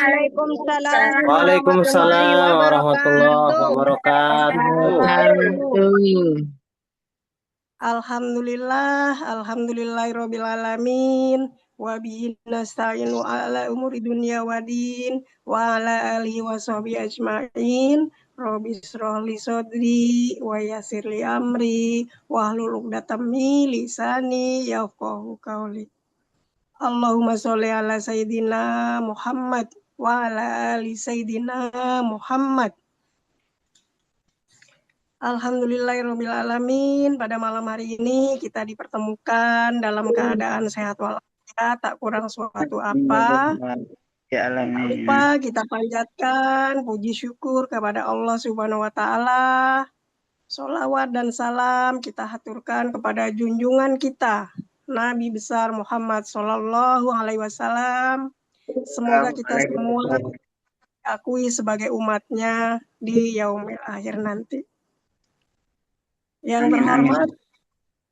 Waalaikumsalam warahmatullahi Waalaikumsalam warahmatullahi wabarakatuh. wabarakatuh. Wabarakatuh. Alhamdulillahirabbil alamin. Wa bihi nasta'inu ala umuri dunya waddin wa ala alihi washabihi ajmain. Rabbi shrah li sadri wa yassir li amri wahlul 'uqdatam min lisani yafqahu qawli. Allahumma sholli ala sayyidina Muhammad wa ala ali sayyidina Muhammad. Alhamdulillahirabbil alamin. Pada malam hari ini kita dipertemukan dalam keadaan sehat walafiat, tak kurang suatu apa. Ya Tak alamin. lupa kita panjatkan puji syukur kepada Allah Subhanahu wa taala. Sholawat dan salam kita haturkan kepada junjungan kita Nabi besar Muhammad sallallahu alaihi wasallam. Semoga kita semua diakui sebagai umatnya di yaumil akhir nanti. Yang terhormat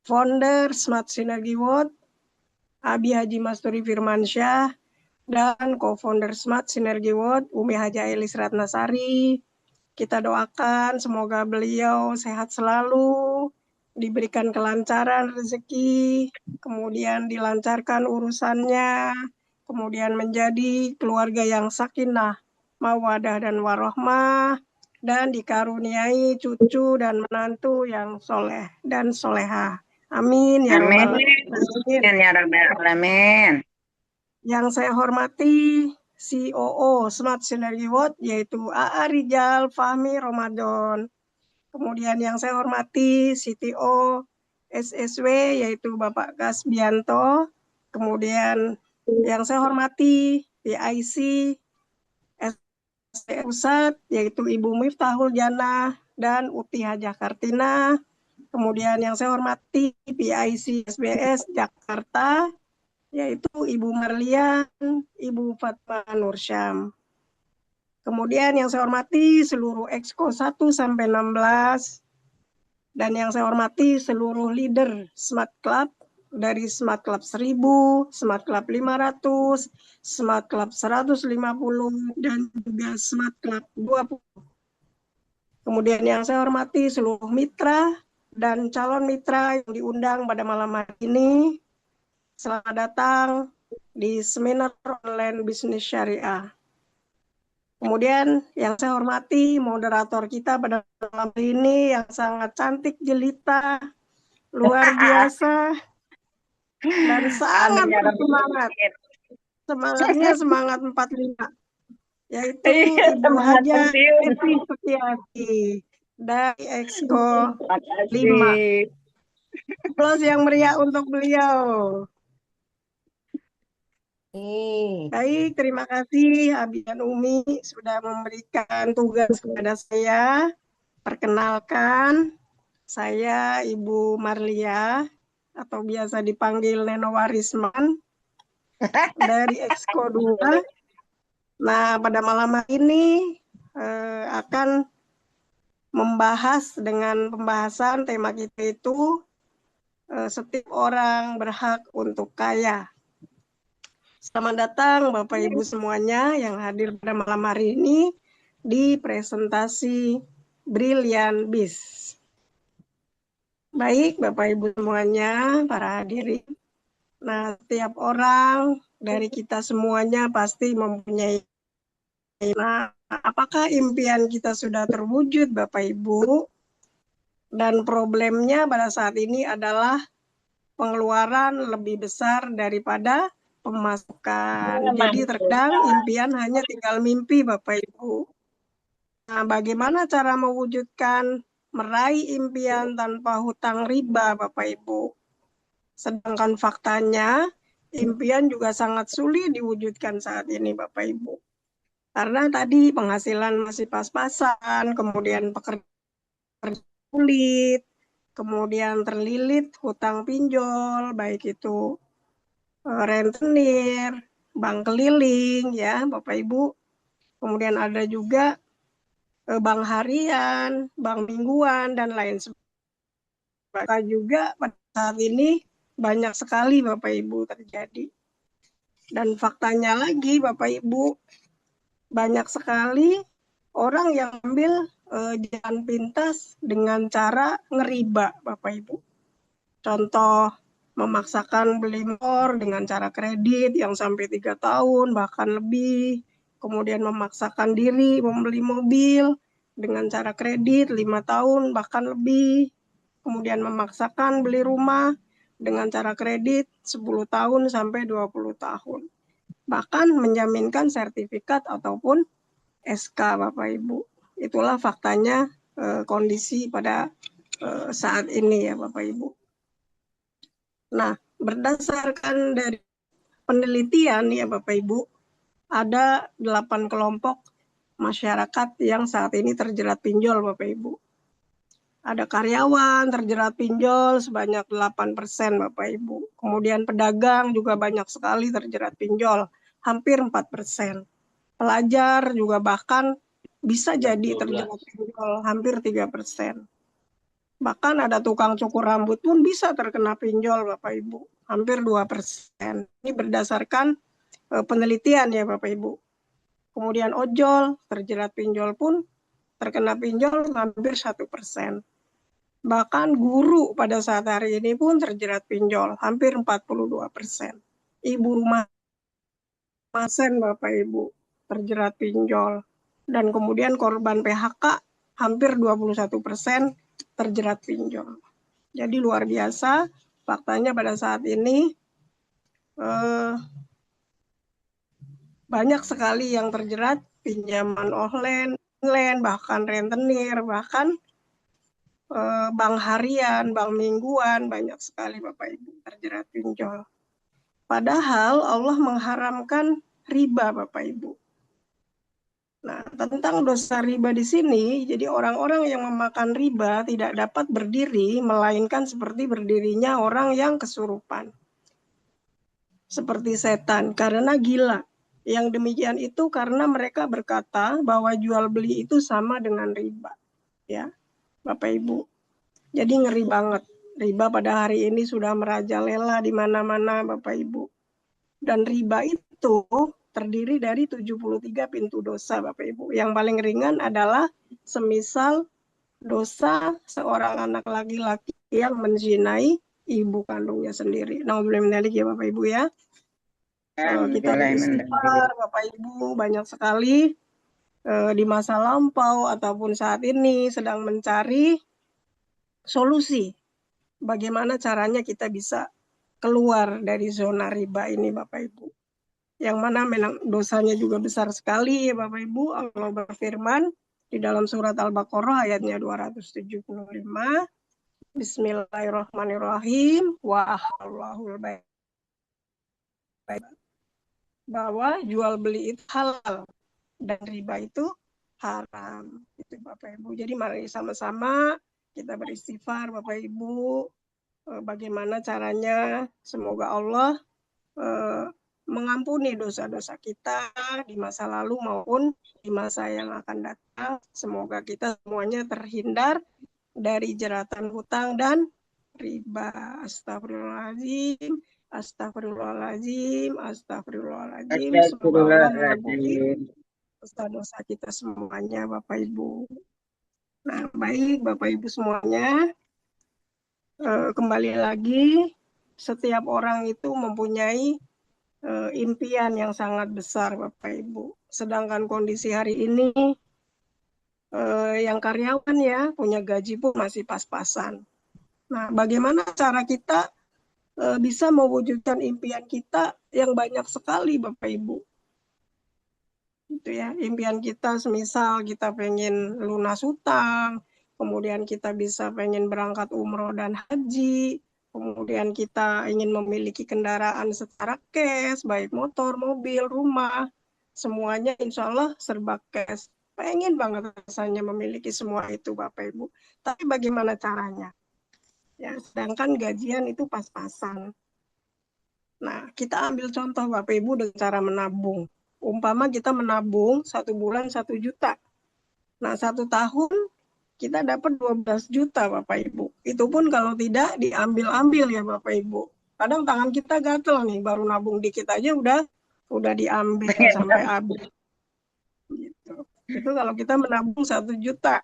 founder Smart Synergy World, Abi Haji Masturi Firmansyah, dan co-founder Smart Synergy World, Umi Haja Elis Ratnasari. Kita doakan semoga beliau sehat selalu, diberikan kelancaran rezeki, kemudian dilancarkan urusannya, kemudian menjadi keluarga yang sakinah, mawadah dan warohmah, dan dikaruniai cucu dan menantu yang soleh dan soleha. Amin ya rabbal alamin. Ya rabbal alamin. Yang saya hormati COO Smart Synergy World yaitu AA Rijal Fahmi Ramadan. Kemudian yang saya hormati CTO SSW yaitu Bapak Kasbianto. Kemudian yang saya hormati PIC Pusat yaitu Ibu Miftahul Jannah dan Uti Hajah Kartina. Kemudian yang saya hormati PIC SBS Jakarta yaitu Ibu Marlian, Ibu Fatma Nursyam. Kemudian yang saya hormati seluruh Exco 1 sampai 16 dan yang saya hormati seluruh leader Smart Club dari Smart Club 1000, Smart Club 500, Smart Club 150 dan juga Smart Club 20. Kemudian yang saya hormati seluruh mitra dan calon mitra yang diundang pada malam hari ini. Selamat datang di seminar online bisnis syariah. Kemudian yang saya hormati moderator kita pada malam hari ini yang sangat cantik jelita, luar biasa, dan sangat bersemangat. Semangatnya semangat 45, yaitu Ibu Haja Evi Setiati dari Exco 5. Aplaus yang meriah untuk beliau. Baik, terima kasih Abi dan Umi sudah memberikan tugas kepada saya. Perkenalkan, saya Ibu Marlia atau biasa dipanggil Neno Warisman dari Exco 2. Nah, pada malam hari ini akan membahas dengan pembahasan tema kita itu setiap orang berhak untuk kaya. Selamat datang Bapak Ibu semuanya yang hadir pada malam hari ini di presentasi Brilliant Biz. Baik Bapak Ibu semuanya, para hadirin. Nah, setiap orang dari kita semuanya pasti mempunyai. Nah, apakah impian kita sudah terwujud Bapak Ibu? Dan problemnya pada saat ini adalah pengeluaran lebih besar daripada pemasukan. Jadi terkadang impian hanya tinggal mimpi Bapak Ibu. Nah, bagaimana cara mewujudkan meraih impian tanpa hutang riba Bapak Ibu? Sedangkan faktanya impian juga sangat sulit diwujudkan saat ini Bapak Ibu. Karena tadi penghasilan masih pas-pasan, kemudian pekerjaan sulit, kemudian terlilit hutang pinjol, baik itu rentenir, bank keliling, ya Bapak Ibu. Kemudian ada juga bank harian, bank mingguan, dan lain sebagainya. Juga pada saat ini banyak sekali Bapak Ibu terjadi. Dan faktanya lagi Bapak Ibu, banyak sekali orang yang ambil jalan pintas dengan cara ngeriba, Bapak Ibu. Contoh, memaksakan beli motor dengan cara kredit yang sampai 3 tahun, bahkan lebih. Kemudian memaksakan diri membeli mobil dengan cara kredit 5 tahun, bahkan lebih. Kemudian memaksakan beli rumah dengan cara kredit 10 tahun sampai 20 tahun. Bahkan menjaminkan sertifikat ataupun SK, Bapak Ibu. Itulah faktanya kondisi pada saat ini ya Bapak Ibu. Nah, berdasarkan dari penelitian ya Bapak Ibu, ada 8 kelompok masyarakat yang saat ini terjerat pinjol Bapak Ibu. Ada karyawan terjerat pinjol sebanyak 8% Bapak Ibu. Kemudian pedagang juga banyak sekali terjerat pinjol, hampir 4%. Pelajar juga bahkan bisa jadi terjerat pinjol, hampir 3%. Bahkan ada tukang cukur rambut pun bisa terkena pinjol Bapak Ibu, hampir 2%. Ini berdasarkan penelitian ya Bapak Ibu. Kemudian ojol terjerat pinjol pun terkena pinjol hampir 1%. Bahkan guru pada saat hari ini pun terjerat pinjol, hampir 42%. Ibu rumah pasien Bapak Ibu terjerat pinjol. Dan kemudian korban PHK hampir 21% terjerat pinjol. Jadi luar biasa faktanya pada saat ini banyak sekali yang terjerat pinjaman online, bahkan rentenir, bahkan bank harian, bank mingguan, banyak sekali Bapak Ibu terjerat pinjol. Padahal Allah mengharamkan riba Bapak Ibu. Nah, tentang dosa riba di sini, jadi orang-orang yang memakan riba tidak dapat berdiri, melainkan seperti berdirinya orang yang kesurupan. Seperti setan, karena gila. Yang demikian itu karena mereka berkata bahwa jual beli itu sama dengan riba. Ya, Bapak Ibu. Jadi ngeri banget. Riba pada hari ini sudah merajalela di mana-mana Bapak Ibu. Dan riba itu terdiri dari 73 pintu dosa Bapak Ibu. Yang paling ringan adalah semisal dosa seorang anak laki-laki yang menzinai ibu kandungnya sendiri. Nauzubillah ya Bapak Ibu ya. Kita beristighfar Bapak Ibu banyak sekali di masa lampau ataupun saat ini sedang mencari solusi. Bagaimana caranya kita bisa keluar dari zona riba ini Bapak Ibu. Yang mana dosanya juga besar sekali ya Bapak Ibu. Allah berfirman di dalam surat Al-Baqarah ayatnya 275. Bismillahirrahmanirrahim. Wahallahul baik. Bahwa jual beli itu halal dan riba itu haram. Itu Bapak Ibu. Jadi mari sama-sama kita beristighfar Bapak Ibu. Bagaimana caranya? Semoga Allah mengampuni dosa-dosa kita di masa lalu maupun di masa yang akan datang. Semoga kita semuanya terhindar dari jeratan hutang dan riba. Astagfirullahaladzim, astagfirullahaladzim, astagfirullahaladzim. Semoga Allah mengampuni dosa-dosa kita semuanya Bapak Ibu. Nah, baik Bapak Ibu semuanya. Kembali lagi, setiap orang itu mempunyai impian yang sangat besar Bapak Ibu. Sedangkan kondisi hari ini yang karyawan ya punya gaji pun masih pas-pasan. Nah, bagaimana cara kita bisa mewujudkan impian kita yang banyak sekali Bapak Ibu? Itu ya, impian kita semisal kita pengen lunas hutang, kemudian kita bisa pengen berangkat umroh dan haji, kemudian kita ingin memiliki kendaraan secara cash, baik motor, mobil, rumah, semuanya insya Allah serba cash. Pengen banget rasanya memiliki semua itu Bapak Ibu. Tapi bagaimana caranya? Ya, sedangkan gajian itu pas-pasan. Nah, kita ambil contoh Bapak Ibu dengan cara menabung. Umpama kita menabung 1 bulan 1 juta. Nah, 1 tahun kita dapat 12 juta Bapak Ibu. Itu pun kalau tidak diambil-ambil ya Bapak Ibu. Kadang tangan kita gatel nih, baru nabung dikit aja udah diambil sampai habis. Itu kalau kita menabung 1 juta,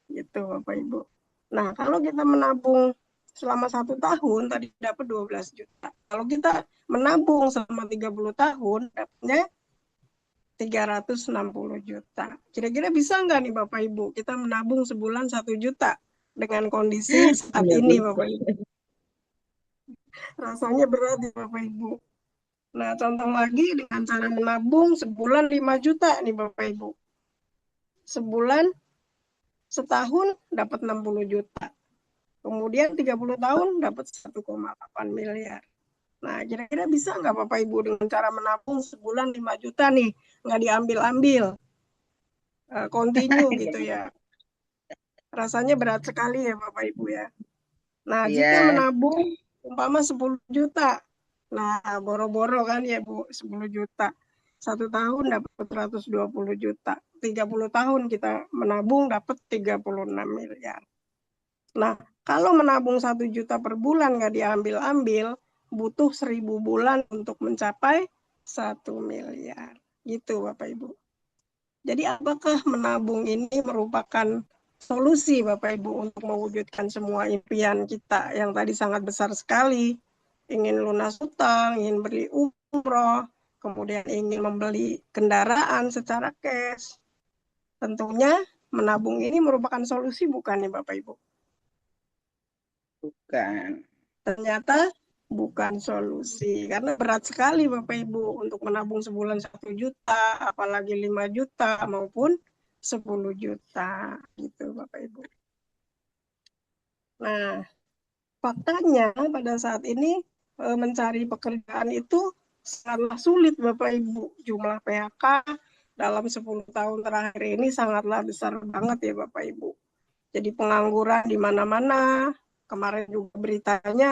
gitu Bapak Ibu. Nah, kalau kita menabung selama 1 tahun, tadi dapat 12 juta. Kalau kita menabung selama 30 tahun, dapatnya 360 juta. Kira-kira bisa nggak nih Bapak Ibu, kita menabung sebulan 1 juta dengan kondisi saat Nggak ini bisa. Bapak Ibu? Rasanya berat ya Bapak Ibu. Nah, contoh lagi dengan cara menabung sebulan 5 juta nih Bapak Ibu. Sebulan, setahun dapat 60 juta. Kemudian 30 tahun dapat 1,8 miliar. Nah, kira-kira bisa nggak Bapak Ibu dengan cara menabung sebulan 5 juta nih, nggak diambil-ambil, continue gitu ya. Rasanya berat sekali ya Bapak Ibu ya. Nah, jika Iya, menabung umpama 10 juta, nah boro-boro kan ya Bu, 10 juta. 1 tahun dapat 120 juta. 30 tahun kita menabung dapat 36 miliar. Nah, kalau menabung 1 juta per bulan nggak diambil-ambil, butuh 1000 bulan untuk mencapai 1 miliar. Gitu Bapak Ibu. Jadi apakah menabung ini merupakan solusi Bapak Ibu untuk mewujudkan semua impian kita yang tadi sangat besar sekali? Ingin lunas hutang, ingin beli umroh, kemudian ingin membeli kendaraan secara cash. Tentunya menabung ini merupakan solusi bukan nih Bapak Ibu? bukan. Ternyata bukan solusi karena berat sekali Bapak Ibu untuk menabung sebulan 1 juta, apalagi 5 juta maupun 10 juta gitu Bapak Ibu. Nah, faktanya pada saat ini mencari pekerjaan itu sangatlah sulit Bapak Ibu. Jumlah PHK dalam 10 tahun terakhir ini sangatlah besar banget ya Bapak Ibu. Jadi pengangguran di mana-mana. Kemarin juga beritanya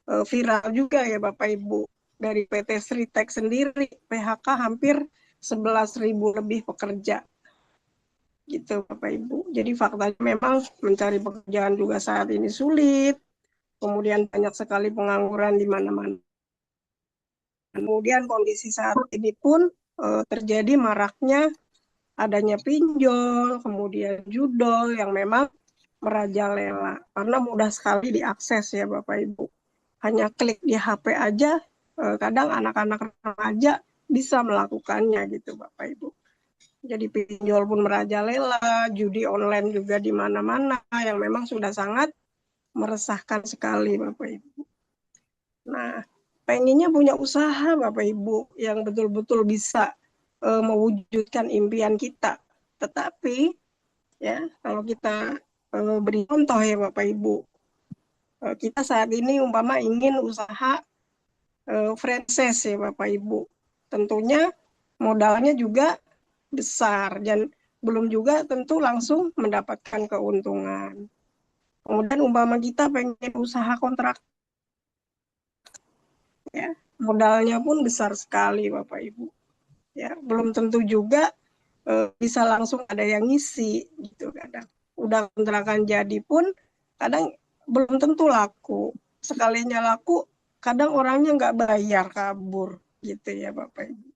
viral juga ya Bapak Ibu. Dari PT Sritek sendiri, PHK hampir 11.000 lebih pekerja. Gitu Bapak Ibu. Jadi faktanya memang mencari pekerjaan juga saat ini sulit. Kemudian banyak sekali pengangguran di mana-mana. Kemudian kondisi saat ini pun terjadi maraknya adanya pinjol, kemudian judol yang memang merajalela karena mudah sekali diakses ya Bapak Ibu. Hanya klik di HP aja, kadang anak-anak remaja bisa melakukannya gitu Bapak Ibu. Jadi pinjol pun merajalela, judi online juga di mana-mana yang memang sudah sangat meresahkan sekali Bapak Ibu. Nah, pengennya punya usaha Bapak Ibu yang betul-betul bisa mewujudkan impian kita. Tetapi ya kalau kita beri contoh ya Bapak Ibu, kita saat ini umpama ingin usaha franchise ya Bapak Ibu, tentunya modalnya juga besar dan belum juga tentu langsung mendapatkan keuntungan. Kemudian umpama kita pengen usaha kontrak, ya modalnya pun besar sekali Bapak Ibu. Ya belum tentu juga bisa langsung ada yang ngisi gitu kadang. Udah kontrakan jadi pun kadang belum tentu laku. Sekalinya laku, kadang orangnya nggak bayar, kabur gitu ya Bapak Ibu.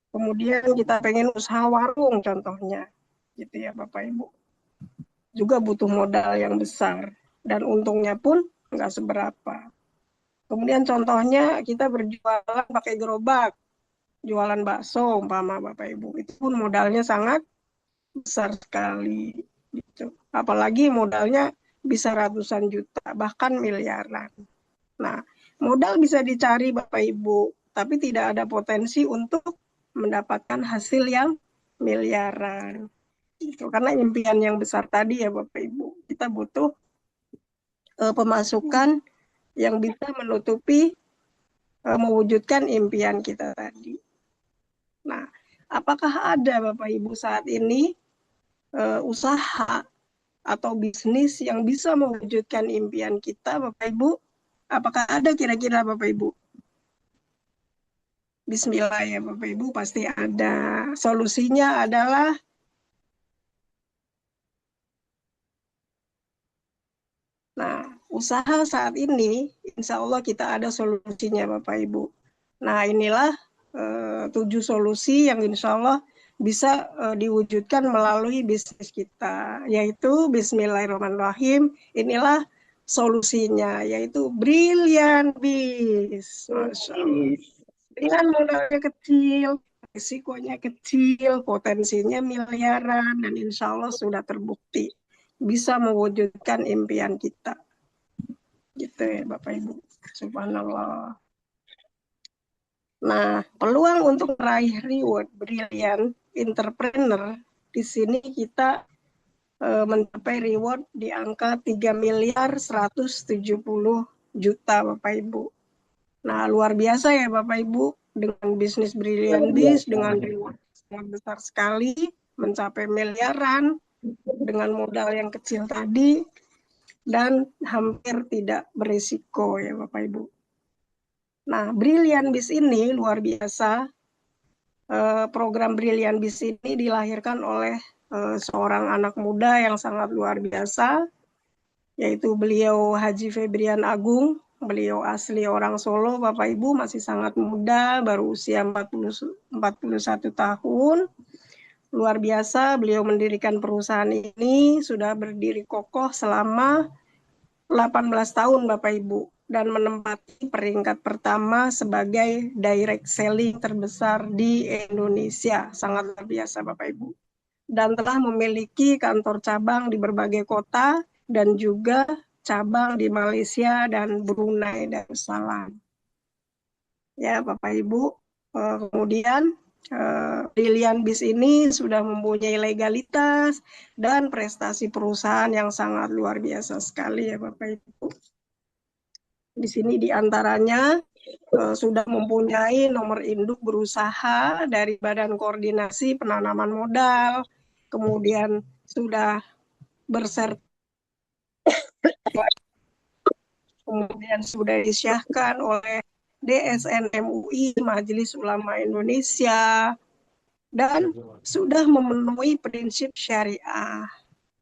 Kemudian kita pengen usaha warung contohnya, gitu ya Bapak Ibu. Juga butuh modal yang besar dan untungnya pun nggak seberapa. Kemudian contohnya kita berjualan pakai gerobak, jualan bakso umpama Bapak Ibu, itu pun modalnya sangat besar sekali gitu. Apalagi modalnya bisa ratusan juta, bahkan miliaran. Nah, modal bisa dicari Bapak Ibu, tapi tidak ada potensi untuk mendapatkan hasil yang miliaran. Gitu. Karena impian yang besar tadi ya Bapak Ibu, kita butuh pemasukan yang bisa menutupi mewujudkan impian kita tadi. Nah, apakah ada Bapak Ibu saat ini usaha atau bisnis yang bisa mewujudkan impian kita, Bapak Ibu? Apakah ada kira-kira Bapak Ibu? Bismillah ya Bapak Ibu, pasti ada. Solusinya adalah usaha saat ini, insya Allah kita ada solusinya Bapak Ibu. Nah inilah 7 solusi yang insya Allah bisa diwujudkan melalui bisnis kita, yaitu Bismillahirrahmanirrahim. Inilah solusinya, yaitu Brilliant Biz. Masya Allah. Dengan modalnya kecil, risikonya kecil, potensinya miliaran, dan insya Allah sudah terbukti bisa mewujudkan impian kita. Gitu ya Bapak Ibu. Subhanallah. Nah, peluang untuk meraih reward Brilliant Entrepreneur, di sini kita mencapai reward di angka 3.170.000.000 Bapak Ibu. Nah, luar biasa ya Bapak Ibu, dengan bisnis Brilliant Biz, dengan reward sangat besar sekali, mencapai miliaran, dengan modal yang kecil tadi, dan hampir tidak berisiko ya Bapak Ibu. Nah, Brilliant Biz ini luar biasa. Program Brilliant Biz ini dilahirkan oleh seorang anak muda yang sangat luar biasa, yaitu beliau Haji Febrian Agung. Beliau asli orang Solo, Bapak Ibu, masih sangat muda, baru usia 41 tahun. Luar biasa, beliau mendirikan perusahaan ini, sudah berdiri kokoh selama 18 tahun Bapak Ibu, dan menempati peringkat pertama sebagai direct selling terbesar di Indonesia. Sangat luar biasa Bapak Ibu. Dan telah memiliki kantor cabang di berbagai kota dan juga cabang di Malaysia dan Brunei Darussalam. Ya Bapak Ibu, kemudian Brilliant Biz ini sudah mempunyai legalitas dan prestasi perusahaan yang sangat luar biasa sekali ya Bapak Ibu. Di sini diantaranya sudah mempunyai nomor induk berusaha dari Badan Koordinasi Penanaman Modal, kemudian sudah bersertifikat, kemudian sudah disyahkan oleh DSN MUI, Majelis Ulama Indonesia, dan sudah memenuhi prinsip syariah,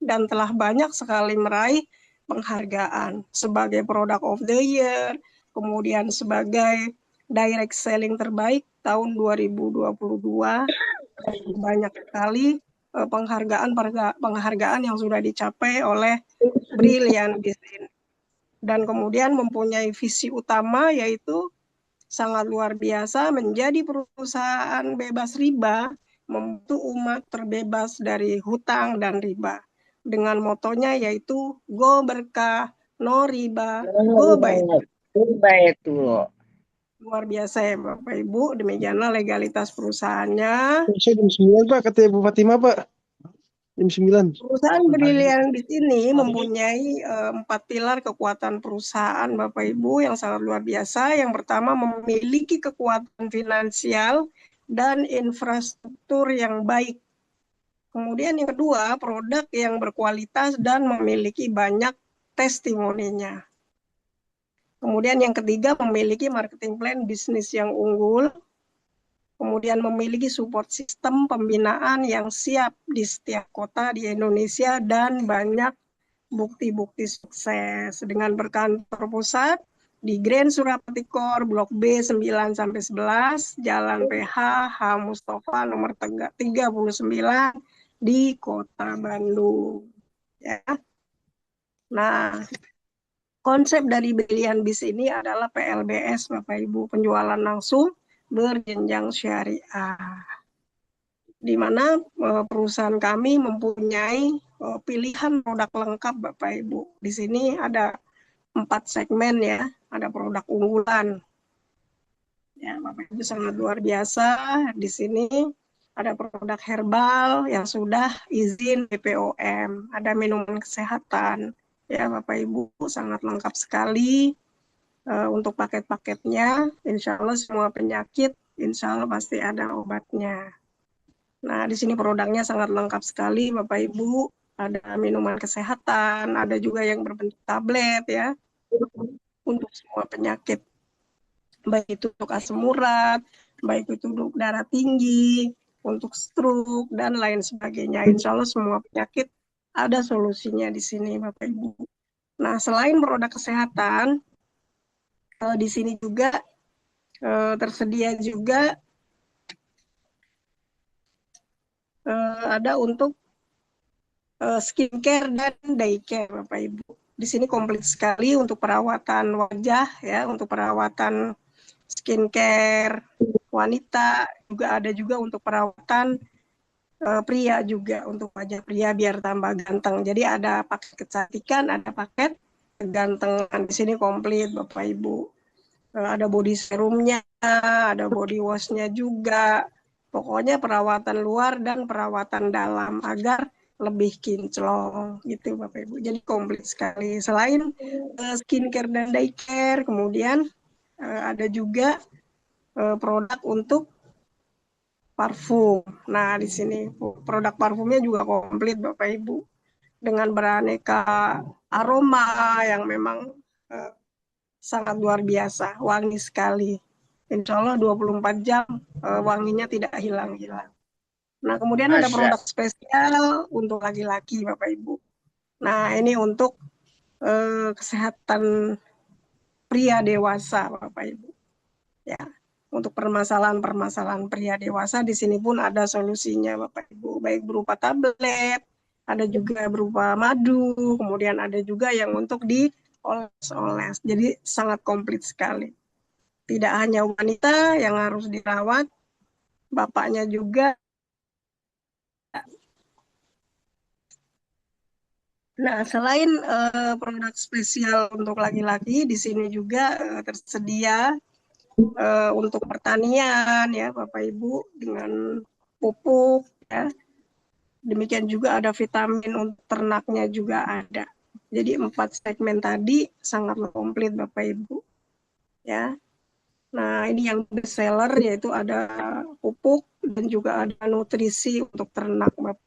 dan telah banyak sekali meraih penghargaan sebagai Product of the Year, kemudian sebagai Direct Selling terbaik tahun 2022. Banyak sekali penghargaan yang sudah dicapai oleh Brilliant Biz. Dan kemudian mempunyai visi utama, yaitu sangat luar biasa, menjadi perusahaan bebas riba, membantu umat terbebas dari hutang dan riba. Dengan motonya yaitu Go Berkah, No Riba, Go Baitul. Luar biasa ya Bapak Ibu, demikianlah legalitas perusahaannya. Jam 9 Pak, kata Ibu Fatimah Pak. Jam 9. Perusahaan Brilliant di sini mempunyai 4 pilar kekuatan perusahaan Bapak Ibu yang sangat luar biasa. Yang pertama, memiliki kekuatan finansial dan infrastruktur yang baik. Kemudian yang kedua, produk yang berkualitas dan memiliki banyak testimoninya. Kemudian yang ketiga, memiliki marketing plan bisnis yang unggul. Kemudian memiliki support sistem pembinaan yang siap di setiap kota di Indonesia, dan banyak bukti-bukti sukses dengan berkantor pusat di Grand Surapati Core, Blok B 9-11, Jalan PH H. Mustafa nomor 39 di Kota Bandung. Ya. Nah, konsep dari Brilliant Biz ini adalah PLBS Bapak Ibu, penjualan langsung berjenjang syariah, di mana perusahaan kami mempunyai pilihan produk lengkap Bapak Ibu. Di sini ada 4 segmen ya, ada produk unggulan. Ya, Bapak Ibu sangat luar biasa. Di sini ada produk herbal yang sudah izin BPOM, ada minuman kesehatan. Ya, Bapak Ibu sangat lengkap sekali. Untuk paket-paketnya, insya Allah semua penyakit, insya Allah pasti ada obatnya. Nah, di sini produknya sangat lengkap sekali, Bapak Ibu. Ada minuman kesehatan, ada juga yang berbentuk tablet ya, untuk semua penyakit. Baik itu untuk asam urat, baik itu untuk darah tinggi, untuk stroke, dan lain sebagainya. Insya Allah semua penyakit ada solusinya di sini, Bapak Ibu. Nah, selain produk kesehatan, di sini juga tersedia juga ada untuk skincare dan daycare, Bapak Ibu. Di sini komplit sekali untuk perawatan wajah, ya, untuk perawatan skincare wanita, juga ada juga untuk perawatan pria juga, untuk wajah pria biar tambah ganteng. Jadi ada paket kecantikan, ada paket kegantengan. Di sini komplit, Bapak Ibu. Ada body serumnya, ada body washnya juga. Pokoknya perawatan luar dan perawatan dalam agar lebih kinclong gitu Bapak Ibu. Jadi komplit sekali. Selain skincare dan daycare, kemudian ada juga produk untuk parfum. Nah, di sini produk parfumnya juga komplit Bapak Ibu dengan beraneka aroma yang memang sangat luar biasa, wangi sekali. Insya Allah 24 jam wanginya tidak hilang-hilang. Nah, kemudian ada produk spesial untuk laki-laki, Bapak Ibu. Nah, ini untuk kesehatan pria dewasa, Bapak Ibu. Ya, untuk permasalahan-permasalahan pria dewasa di sini pun ada solusinya, Bapak Ibu. Baik berupa tablet, ada juga berupa madu, kemudian ada juga yang untuk dioles-oles. Jadi sangat komplit sekali. Tidak hanya wanita yang harus dirawat, bapaknya juga. Nah, selain produk spesial untuk laki-laki, di sini juga tersedia untuk pertanian, ya Bapak Ibu, dengan pupuk, ya. Demikian juga ada vitamin untuk ternaknya juga ada. Jadi 4 segmen tadi sangat komplit Bapak Ibu, ya. Nah, ini yang best seller yaitu ada pupuk dan juga ada nutrisi untuk ternak, Bapak.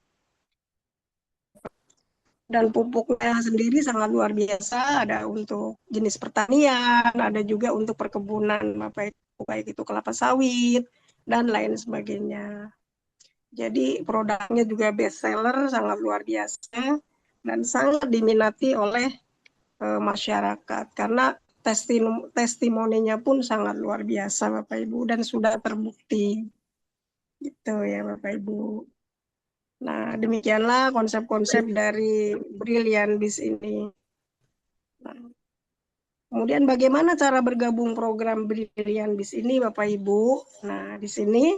Dan pupuknya sendiri sangat luar biasa, ada untuk jenis pertanian, ada juga untuk perkebunan, Bapak Ibu, baik itu kelapa sawit dan lain sebagainya. Jadi produknya juga best seller, sangat luar biasa dan sangat diminati oleh masyarakat karena testimoninya pun sangat luar biasa Bapak Ibu dan sudah terbukti. Gitu ya Bapak Ibu. Nah, demikianlah konsep-konsep dari Brilliant Biz ini. Nah, kemudian bagaimana cara bergabung program Brilliant Biz ini Bapak Ibu? Nah, di sini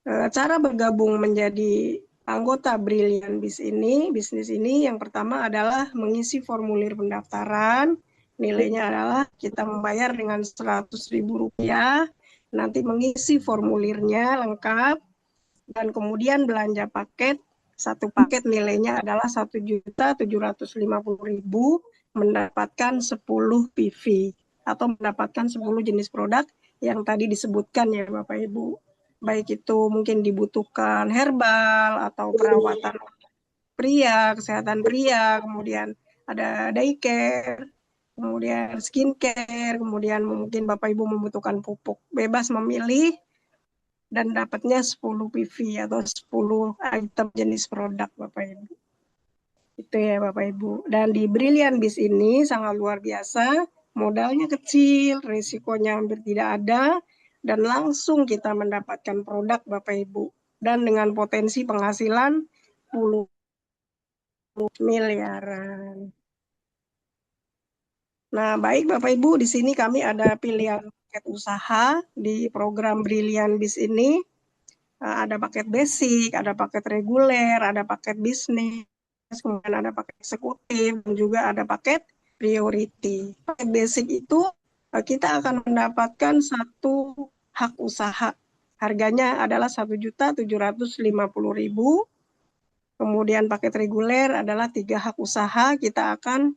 cara bergabung menjadi anggota Brilliant Biz ini, bisnis ini yang pertama adalah mengisi formulir pendaftaran. Nilainya adalah kita membayar dengan Rp100.000, nanti mengisi formulirnya lengkap, dan kemudian belanja paket. Satu paket nilainya adalah Rp1.750.000, mendapatkan 10 PV atau mendapatkan 10 jenis produk yang tadi disebutkan ya Bapak Ibu. Baik itu mungkin dibutuhkan herbal atau perawatan pria, kesehatan pria, kemudian ada daycare, kemudian skincare, kemudian mungkin Bapak Ibu membutuhkan pupuk. Bebas memilih dan dapatnya 10 PV atau 10 item jenis produk Bapak Ibu. Itu ya Bapak Ibu. Dan di Brilliant Biz ini sangat luar biasa, modalnya kecil, risikonya hampir tidak ada, dan langsung kita mendapatkan produk Bapak Ibu. Dan dengan potensi penghasilan 10 miliaran. Nah, baik Bapak Ibu, di sini kami ada pilihan paket usaha di program Brilliant Biz ini. Ada paket basic, ada paket reguler, ada paket bisnis, kemudian ada paket eksekutif, dan juga ada paket priority. Paket basic itu kita akan mendapatkan satu hak usaha. Harganya adalah Rp1.750.000. Kemudian paket reguler adalah 3 hak usaha. Kita akan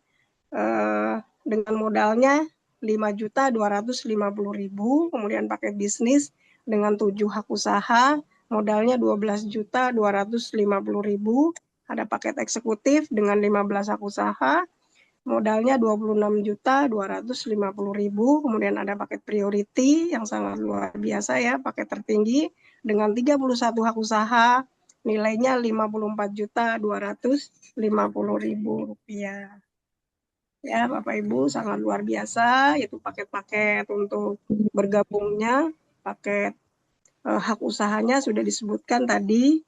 dengan modalnya Rp5.250.000. Kemudian paket bisnis dengan 7 hak usaha, modalnya Rp12.250.000. Ada paket eksekutif dengan 15 hak usaha, modalnya Rp26.250.000. Kemudian ada paket priority yang sangat luar biasa ya, paket tertinggi dengan 31 hak usaha, nilainya Rp54.250.000. Ya, Bapak Ibu, sangat luar biasa. Itu paket-paket untuk bergabungnya, paket hak usahanya sudah disebutkan tadi.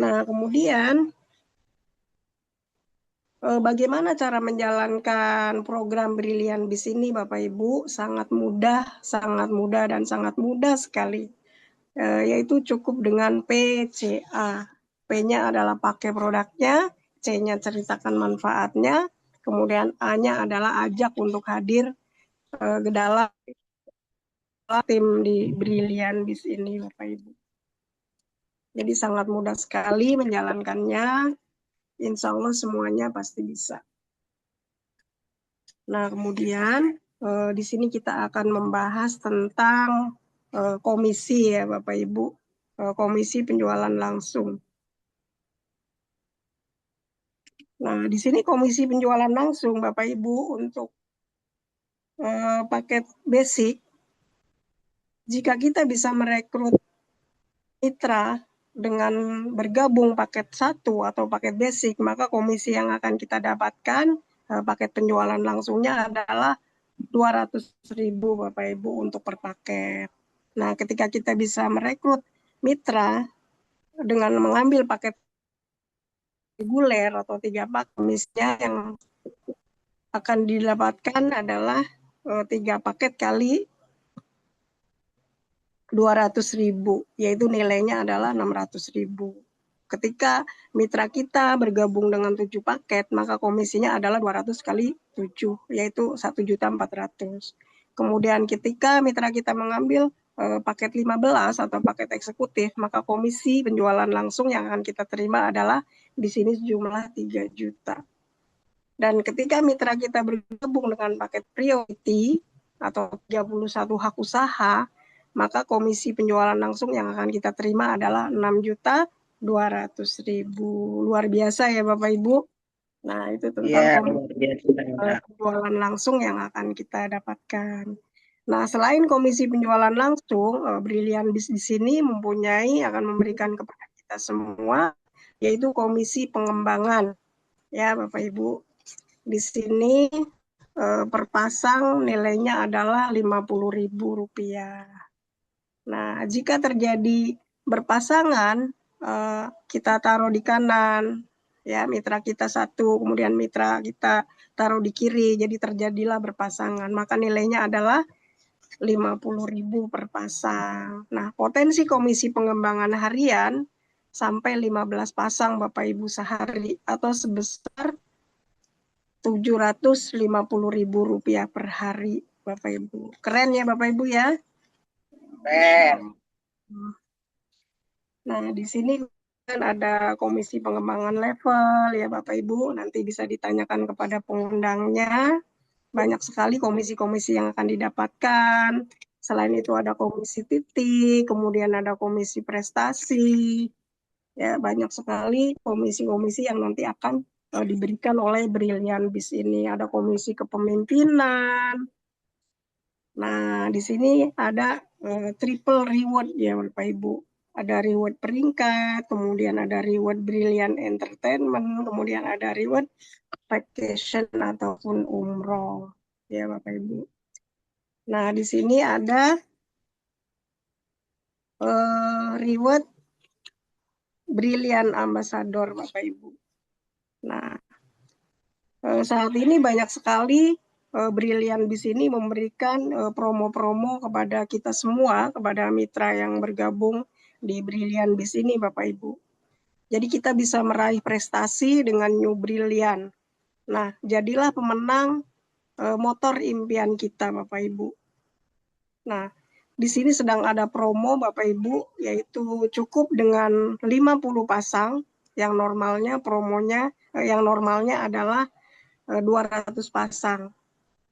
Nah, kemudian bagaimana cara menjalankan program Brilian Bis ini, Bapak Ibu? Sangat mudah dan sangat mudah sekali. Yaitu cukup dengan PCA. P-nya adalah pakai produknya, C-nya ceritakan manfaatnya, kemudian A-nya adalah ajak untuk hadir ke dalam tim di Brilian Bis ini, Bapak Ibu. Jadi sangat mudah sekali menjalankannya. Insya Allah semuanya pasti bisa. Nah, kemudian di sini kita akan membahas tentang komisi ya Bapak Ibu, komisi penjualan langsung. Nah, di sini komisi penjualan langsung Bapak Ibu untuk paket basic, jika kita bisa merekrut mitra dengan bergabung paket 1 atau paket basic, maka komisi yang akan kita dapatkan paket penjualan langsungnya adalah 200.000 Bapak Ibu untuk per paket. Nah, ketika kita bisa merekrut mitra dengan mengambil paket reguler atau 3 paket, komisinya yang akan didapatkan adalah 3 paket kali 200.000, yaitu nilainya adalah 600.000. Ketika mitra kita bergabung dengan 7 paket, maka komisinya adalah 200 kali 7, yaitu 1.400.000. Kemudian ketika mitra kita mengambil paket 15 atau paket eksekutif, maka komisi penjualan langsung yang akan kita terima adalah di sini jumlah 3 juta. Dan ketika mitra kita bergabung dengan paket priority atau 31 hak usaha, maka komisi penjualan langsung yang akan kita terima adalah 6.200.000. Luar biasa ya Bapak Ibu. Nah, itu tentang penjualan langsung yang akan kita dapatkan. Nah, selain komisi penjualan langsung, Brilian Bis di sini akan memberikan kepada kita semua, yaitu komisi pengembangan. Ya Bapak Ibu, di sini per pasang nilainya adalah Rp50.000. Nah, jika terjadi berpasangan, kita taruh di kanan, ya mitra kita 1, kemudian mitra kita taruh di kiri, jadi terjadilah berpasangan. Maka nilainya adalah Rp50.000 per pasang. Nah, potensi komisi pengembangan harian sampai 15 pasang Bapak Ibu sehari atau sebesar Rp750.000 per hari Bapak Ibu. Keren ya Bapak Ibu ya? Nah, di sini kan ada komisi pengembangan level ya Bapak Ibu, nanti bisa ditanyakan kepada pengundangnya. Banyak sekali komisi-komisi yang akan didapatkan. Selain itu ada komisi titik, kemudian ada komisi prestasi. Ya, banyak sekali komisi-komisi yang nanti akan diberikan oleh Brilian Bis ini. Ada komisi kepemimpinan. Nah, di sini ada triple reward ya Bapak Ibu. Ada reward peringkat, kemudian ada reward Brilliant Entertainment, kemudian ada reward vacation ataupun umroh ya Bapak Ibu. Nah, di sini ada reward Brilliant Ambassador Bapak Ibu. Nah, saat ini banyak sekali Brilian Bis ini memberikan promo-promo kepada kita semua, kepada mitra yang bergabung di Brilian Bis ini Bapak Ibu. Jadi kita bisa meraih prestasi dengan New Brilian. Nah, jadilah pemenang motor impian kita Bapak Ibu. Nah, di sini sedang ada promo Bapak Ibu, yaitu cukup dengan 50 pasang, yang normalnya adalah 200 pasang.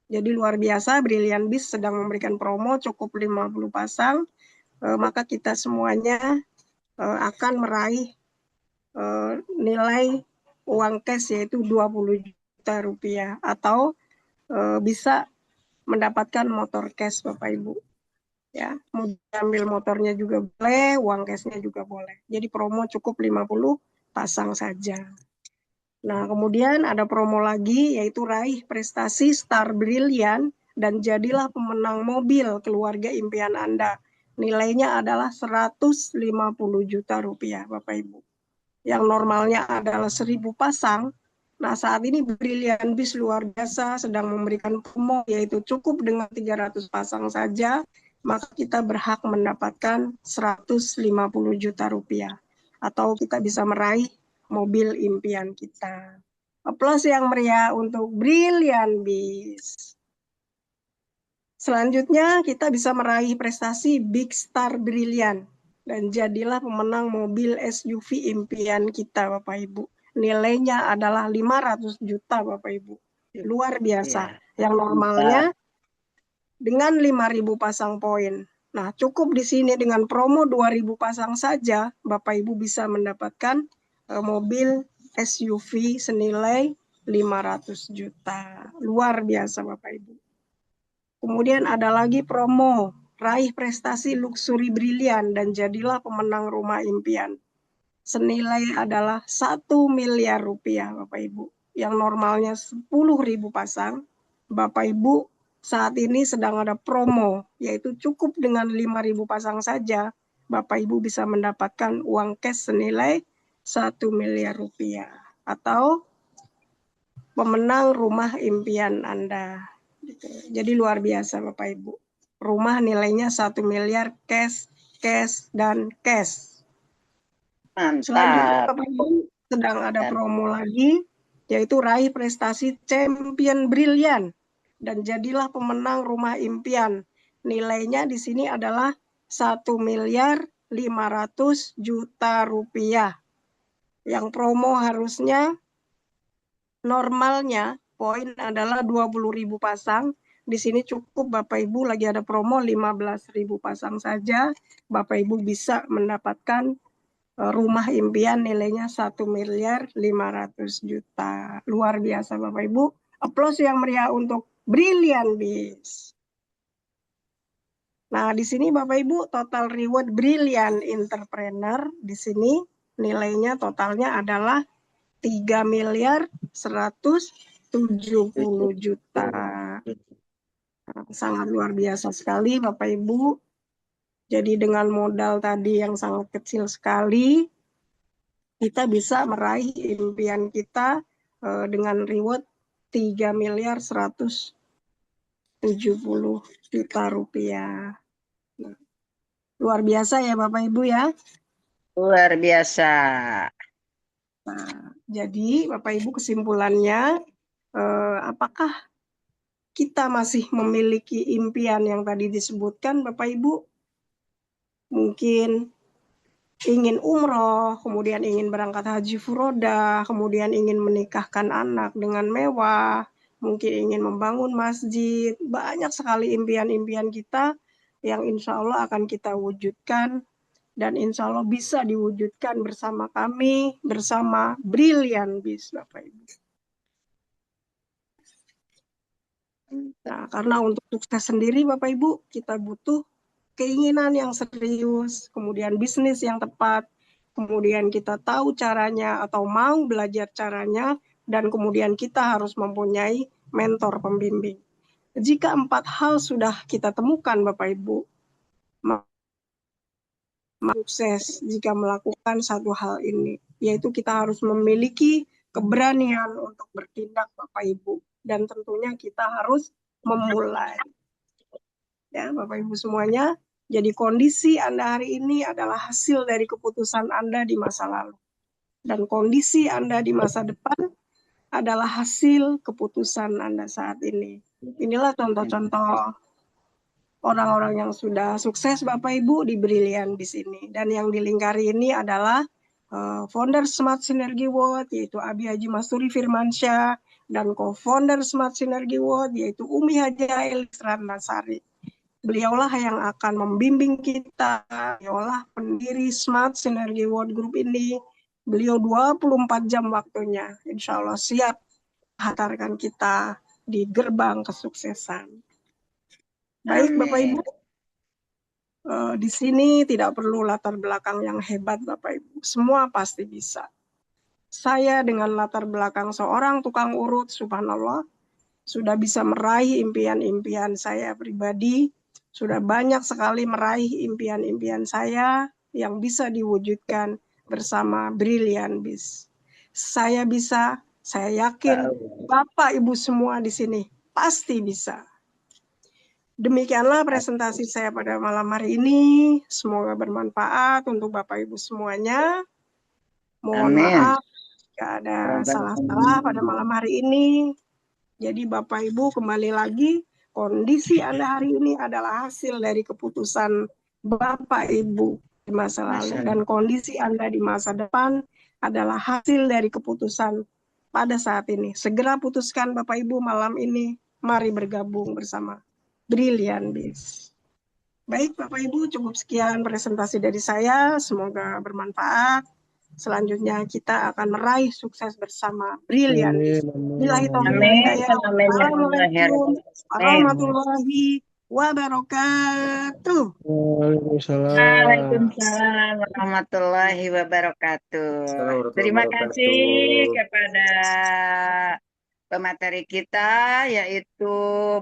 Jadi luar biasa, Brilian Bis sedang memberikan promo cukup 50 pasang, maka kita semuanya akan meraih nilai uang cash yaitu Rp20 juta atau bisa mendapatkan motor cash Bapak Ibu. Ya, mau diambil motornya juga boleh, uang cashnya juga boleh. Jadi promo cukup 50 pasang saja. Nah, kemudian ada promo lagi yaitu raih prestasi Star Brilliant dan jadilah pemenang mobil keluarga impian Anda. Nilainya adalah Rp150 juta Bapak Ibu. yang normalnya adalah 1.000 pasang. Nah, saat ini Brilliant Beast luar biasa sedang memberikan promo, yaitu cukup dengan 300 pasang saja, maka kita berhak mendapatkan 150 juta rupiah. Atau kita bisa meraih mobil impian kita. Aplaus yang meriah untuk Brilliant Beast. Selanjutnya, kita bisa meraih prestasi Big Star Brilliant. Dan jadilah pemenang mobil SUV impian kita, Bapak Ibu. Nilainya adalah 500 juta, Bapak Ibu. Luar biasa. Yang normalnya dengan 5.000 pasang poin. Nah, cukup di sini dengan promo 2.000 pasang saja, Bapak Ibu bisa mendapatkan mobil SUV senilai 500 juta. Luar biasa, Bapak Ibu. Kemudian ada lagi promo, raih prestasi luxury brilian dan jadilah pemenang rumah impian. Senilai adalah 1 miliar rupiah, Bapak Ibu. Yang normalnya 10.000 pasang, Bapak Ibu saat ini sedang ada promo, yaitu cukup dengan 5.000 pasang saja, Bapak Ibu bisa mendapatkan uang cash senilai 1 miliar rupiah. Atau pemenang rumah impian Anda. Jadi luar biasa Bapak Ibu. Rumah nilainya 1 miliar cash, dan cash. Selanjutnya Bapak Ibu sedang ada promo lagi, yaitu raih prestasi champion brilian dan jadilah pemenang rumah impian. Nilainya di sini adalah 1 miliar 500 juta rupiah. Yang promo harusnya normalnya poin adalah 20.000 pasang. Di sini cukup Bapak Ibu lagi ada promo 15.000 pasang saja. Bapak Ibu bisa mendapatkan rumah impian nilainya 1 miliar 500 juta. Luar biasa Bapak Ibu. Aplaus yang meriah untuk Brilliant Beast. Nah, di sini Bapak Ibu total reward Brilliant Entrepreneur di sini nilainya totalnya adalah 3 miliar 170 juta. Sangat luar biasa sekali Bapak Ibu. Jadi dengan modal tadi yang sangat kecil sekali, kita bisa meraih impian kita dengan reward 3 miliar 170 juta rupiah. Nah, luar biasa ya Bapak Ibu ya. Luar biasa. Nah, jadi Bapak Ibu kesimpulannya, apakah kita masih memiliki impian yang tadi disebutkan Bapak Ibu? Mungkin ingin umroh, kemudian ingin berangkat haji furoda, kemudian ingin menikahkan anak dengan mewah, mungkin ingin membangun masjid. Banyak sekali impian-impian kita yang insya Allah akan kita wujudkan dan insya Allah bisa diwujudkan bersama kami, bersama Brilliant Beast Bapak Ibu. Nah, karena untuk sukses sendiri Bapak Ibu, kita butuh keinginan yang serius, kemudian bisnis yang tepat, kemudian kita tahu caranya atau mau belajar caranya, dan kemudian kita harus mempunyai mentor pembimbing. Jika 4 hal sudah kita temukan Bapak Ibu, sukses jika melakukan satu hal ini, yaitu kita harus memiliki keberanian untuk bertindak Bapak Ibu, dan tentunya kita harus memulai. Ya, Bapak Ibu semuanya, jadi kondisi Anda hari ini adalah hasil dari keputusan Anda di masa lalu. Dan kondisi Anda di masa depan adalah hasil keputusan Anda saat ini. Inilah contoh-contoh orang-orang yang sudah sukses Bapak Ibu di Brilliant di sini. Dan yang dilingkari ini adalah founder Smart Synergy World, yaitu Abi Haji Masuri Firmansyah, dan co-founder Smart Synergy World, yaitu Umi Haja Elis Ratnasari. Beliaulah yang akan membimbing kita, beliaulah pendiri Smart Synergy World Group ini. Beliau 24 jam waktunya, insya Allah siap hantarkan kita di gerbang kesuksesan. Baik Bapak Ibu, di sini tidak perlu latar belakang yang hebat Bapak Ibu, semua pasti bisa. Saya dengan latar belakang seorang tukang urut, subhanallah, sudah bisa meraih impian-impian saya pribadi, sudah banyak sekali meraih impian-impian saya yang bisa diwujudkan bersama Brilliant Beast. Saya bisa, saya yakin Bapak Ibu semua di sini pasti bisa. Demikianlah presentasi saya pada malam hari ini. Semoga bermanfaat untuk Bapak Ibu semuanya. Mohon Amin. maaf jika ada salah-salah pada malam hari ini. Jadi Bapak Ibu kembali lagi, kondisi Anda hari ini adalah hasil dari keputusan Bapak Ibu di masa lalu. Dan kondisi Anda di masa depan adalah hasil dari keputusan pada saat ini. Segera putuskan Bapak Ibu malam ini, mari bergabung bersama Brilliant Beast. Baik Bapak Ibu, cukup sekian presentasi dari saya. Semoga bermanfaat. Selanjutnya kita akan meraih sukses bersama Brilliant Beast. Billahi taufiq wal Amin. hidayah. Amin. Assalamualaikum Amin. warahmatullahi wabarakatuh. Waalaikumsalam. Waalaikumsalam warahmatullahi wabarakatuh. Terima kasih kepada pemateri kita, yaitu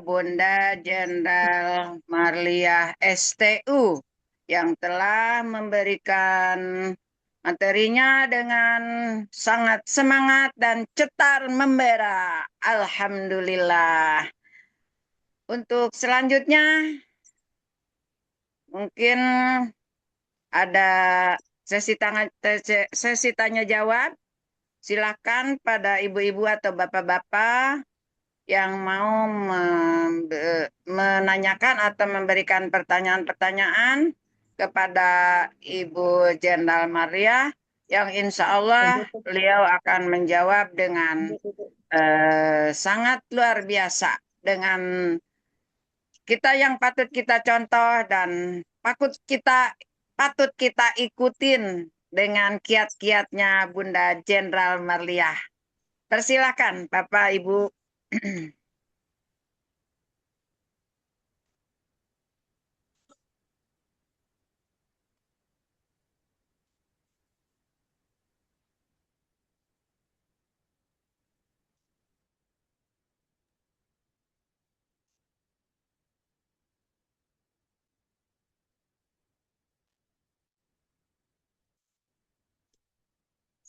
Bunda Jenderal Marliah STU, yang telah memberikan materinya dengan sangat semangat dan cetar membera. Alhamdulillah. Untuk selanjutnya, mungkin ada sesi tanya jawab. Silakan pada ibu-ibu atau bapak-bapak yang mau menanyakan atau memberikan pertanyaan-pertanyaan kepada Ibu Jenderal Maria, yang insya Allah beliau akan menjawab dengan sangat luar biasa, dengan kita yang patut kita contoh dan patut kita ikutin dengan kiat-kiatnya Bunda Jenderal Marliah. Persilakan Bapak Ibu.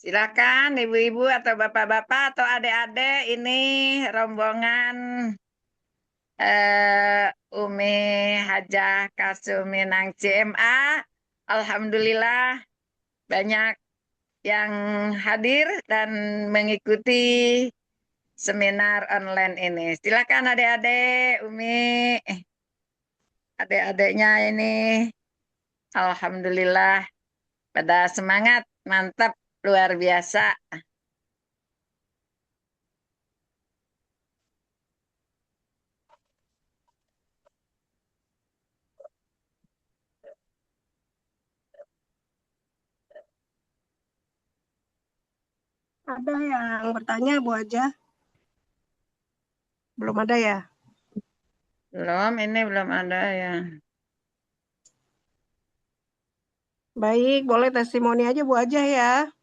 Silakan ibu-ibu atau bapak-bapak atau adik-adik, ini rombongan Umi Hajah Kasuminang CMA. Alhamdulillah banyak yang hadir dan mengikuti seminar online ini. Silakan adik-adik, Umi. Adik-adiknya ini alhamdulillah pada semangat, mantap, luar biasa. Ada yang bertanya Bu Haja? Belum ada ya? Ini belum ada ya. Baik, boleh testimoni aja Bu Haja ya.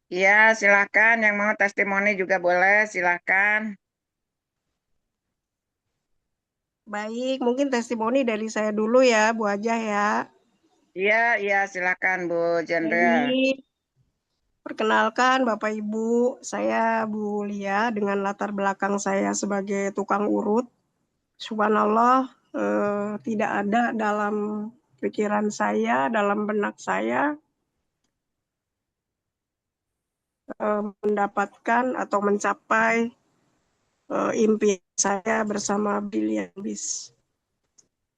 Iya, silakan. Yang mau testimoni juga boleh, silakan. Baik, mungkin testimoni dari saya dulu ya Bu Haja ya. Iya, silakan Bu Jenderal. Baik. Perkenalkan Bapak Ibu, saya Bu Lia dengan latar belakang saya sebagai tukang urut. Subhanallah, tidak ada dalam pikiran saya, dalam benak saya mendapatkan atau mencapai impian saya bersama Brilliant Beast.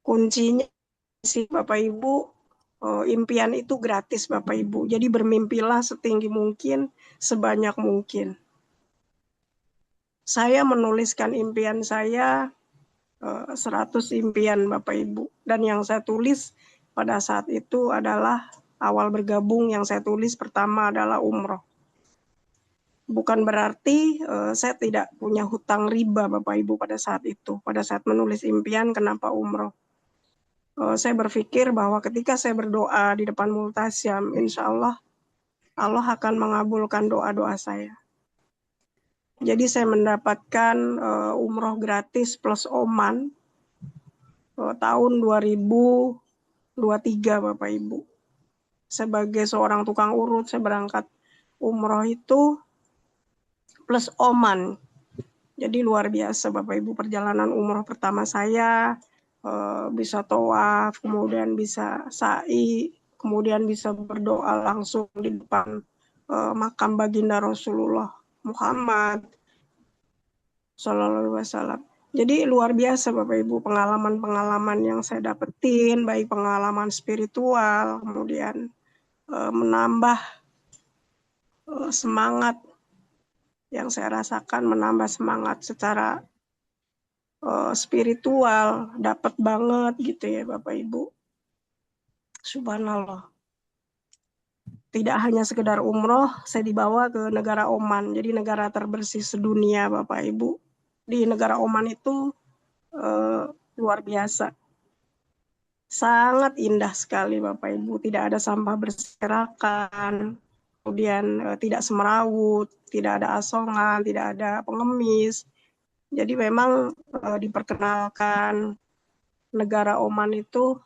Kuncinya sih Bapak Ibu, impian itu gratis Bapak Ibu. Jadi bermimpilah setinggi mungkin, sebanyak mungkin. Saya menuliskan impian saya 100 impian Bapak Ibu. Dan yang saya tulis pada saat itu adalah awal bergabung, yang saya tulis pertama adalah umroh. Bukan berarti saya tidak punya hutang riba Bapak Ibu pada saat itu. Pada saat menulis impian, kenapa umroh? Saya berpikir bahwa ketika saya berdoa di depan multasyam, insya Allah akan mengabulkan doa-doa saya. Jadi saya mendapatkan umroh gratis plus Oman tahun 2023 Bapak Ibu. sebagai seorang tukang urut, saya berangkat umroh itu plus Oman. Jadi luar biasa Bapak Ibu, perjalanan umroh pertama saya, bisa tawaf, kemudian bisa sa'i, kemudian bisa berdoa langsung di depan makam baginda Rasulullah Muhammad Sallallahu Alaihi Wasallam. Jadi luar biasa Bapak Ibu, pengalaman-pengalaman yang saya dapetin, baik pengalaman spiritual, kemudian menambah semangat yang saya rasakan, menambah semangat secara spiritual, dapat banget gitu ya Bapak Ibu. Subhanallah. Tidak hanya sekedar umroh, saya dibawa ke negara Oman, jadi negara terbersih sedunia Bapak Ibu. Di negara Oman itu luar biasa. Sangat indah sekali Bapak Ibu, tidak ada sampah berserakan, kemudian tidak semrawut, tidak ada asongan, tidak ada pengemis. Jadi memang diperkenalkan negara Oman itu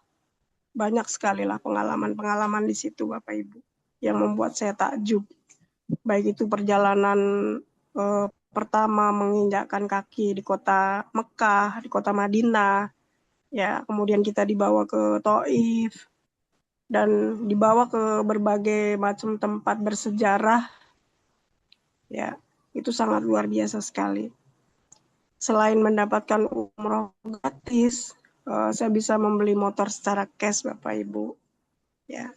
banyak sekali lah pengalaman-pengalaman di situ Bapak Ibu yang membuat saya takjub. Baik itu perjalanan pertama menginjakkan kaki di kota Mekah, di kota Madinah, ya kemudian kita dibawa ke Taif dan dibawa ke berbagai macam tempat bersejarah, ya itu sangat luar biasa sekali. Selain mendapatkan umroh gratis, saya bisa membeli motor secara cash Bapak Ibu. Ya,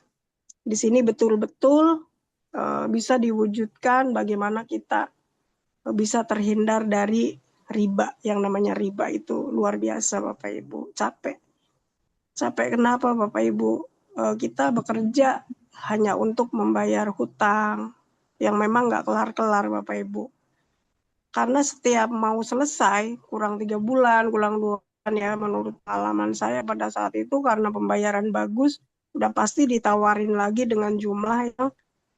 di sini betul-betul bisa diwujudkan bagaimana kita bisa terhindar dari riba. Yang namanya riba itu luar biasa Bapak Ibu. Capek kenapa Bapak Ibu? Kita bekerja hanya untuk membayar hutang yang memang nggak kelar-kelar Bapak Ibu. Karena setiap mau selesai, kurang 3 bulan, kurang 2 bulan ya, menurut pengalaman saya pada saat itu karena pembayaran bagus, udah pasti ditawarin lagi dengan jumlah yang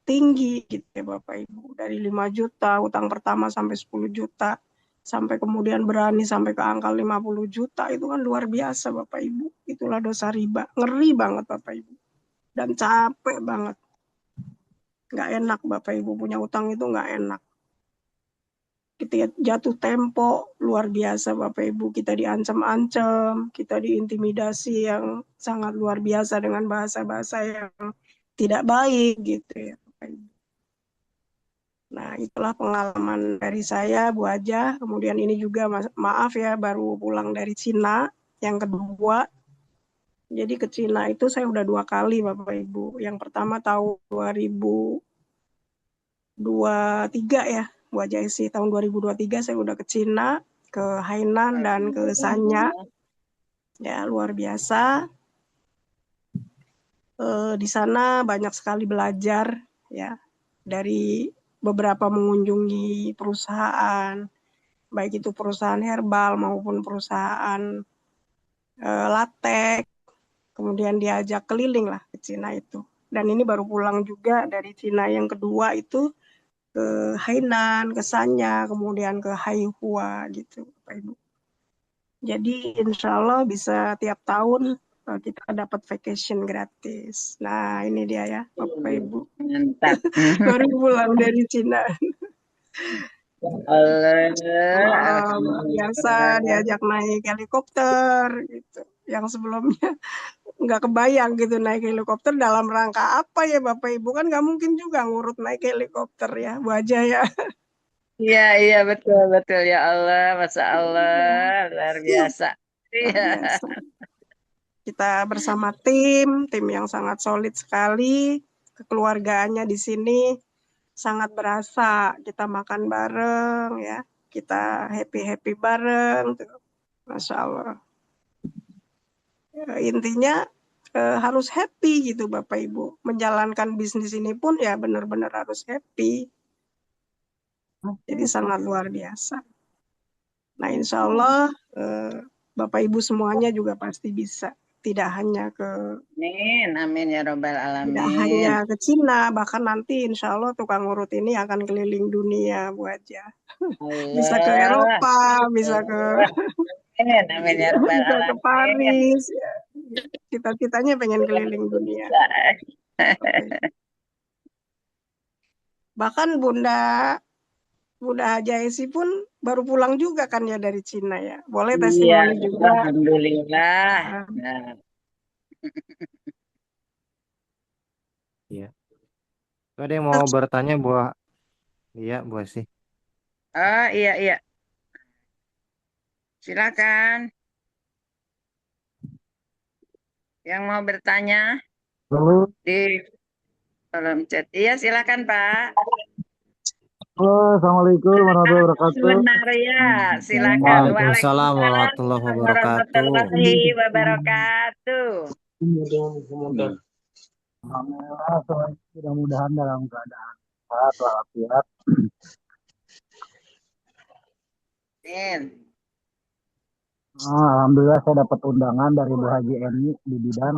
tinggi gitu ya Bapak Ibu. Dari 5 juta, utang pertama sampai 10 juta, sampai kemudian berani sampai ke angka 50 juta, itu kan luar biasa Bapak Ibu. Itulah dosa riba. Ngeri banget Bapak Ibu. Dan capek banget. Nggak enak Bapak Ibu, punya utang itu nggak enak. Kita jatuh tempo luar biasa Bapak Ibu, kita diancam-ancam, kita diintimidasi yang sangat luar biasa dengan bahasa-bahasa yang tidak baik gitu ya Bapak Ibu. Nah itulah pengalaman dari saya Bu Aja. Kemudian ini juga maaf ya baru pulang dari Cina yang kedua. Jadi ke Cina itu saya udah 2 kali Bapak Ibu. Yang pertama tahun 2023 ya. Bu Aja sih tahun 2023 saya udah ke Cina, ke Hainan dan ke Sanya. Ya, luar biasa. Di sana banyak sekali belajar ya dari beberapa mengunjungi perusahaan, baik itu perusahaan herbal maupun perusahaan latek. Kemudian diajak keliling lah ke Cina itu. Dan ini baru pulang juga dari Cina yang kedua itu ke Hainan, ke Sanya, kemudian ke Haihua gitu Bapak Ibu. Jadi insya Allah bisa tiap tahun kita dapat vacation gratis. Nah ini dia ya Bapak Ibu. Mantap. Baru pulang dari Cina. Allah. Biasa diajak naik helikopter gitu. Yang sebelumnya nggak kebayang gitu naik helikopter dalam rangka apa ya Bapak Ibu, kan nggak mungkin juga ngurut naik helikopter ya Bu Aja ya. Iya betul ya Allah, Masya Allah, luar biasa. Luar Iya. biasa. Kita bersama tim yang sangat solid sekali, kekeluargaannya di sini sangat berasa. Kita makan bareng ya, kita happy bareng, Masya Allah. Intinya harus happy gitu Bapak Ibu. Menjalankan bisnis ini pun ya benar-benar harus happy. Jadi sangat luar biasa. Nah insya Allah Bapak Ibu semuanya juga pasti bisa. Tidak hanya ke Amin ya Robbal tidak Alamin. hanya ke Cina, bahkan nanti insya Allah tukang urut ini akan keliling dunia Bu Aja. Bisa ke Eropa, bisa ke Amin ya Robbal bisa ke Alamin. Paris. Ya. Cita-citanya pengen keliling dunia. Oke. Bahkan Bunda Haja Esi pun baru pulang juga kan ya dari Cina ya. Boleh Iya, testimoni juga. alhamdulillah. Ah, Nah, Iya. Ada yang mau bertanya buah? Iya, buah sih. oh iya iya, silakan. Yang mau bertanya Halo, di kolom chat. Iya, silakan Pak. halo, Assalamualaikum warahmatullahi wabarakatuh. Sunaria, silakan. Waalaikumsalam Waalaikumsalam warahmatullahi wabarakatuh. warahmatullahi wabarakatuh. Alhamdulillah, mudah-mudahan dalam keadaan sehat walafiat. Amin. Alhamdulillah saya dapat undangan dari Bu Haji Eni di Bidan.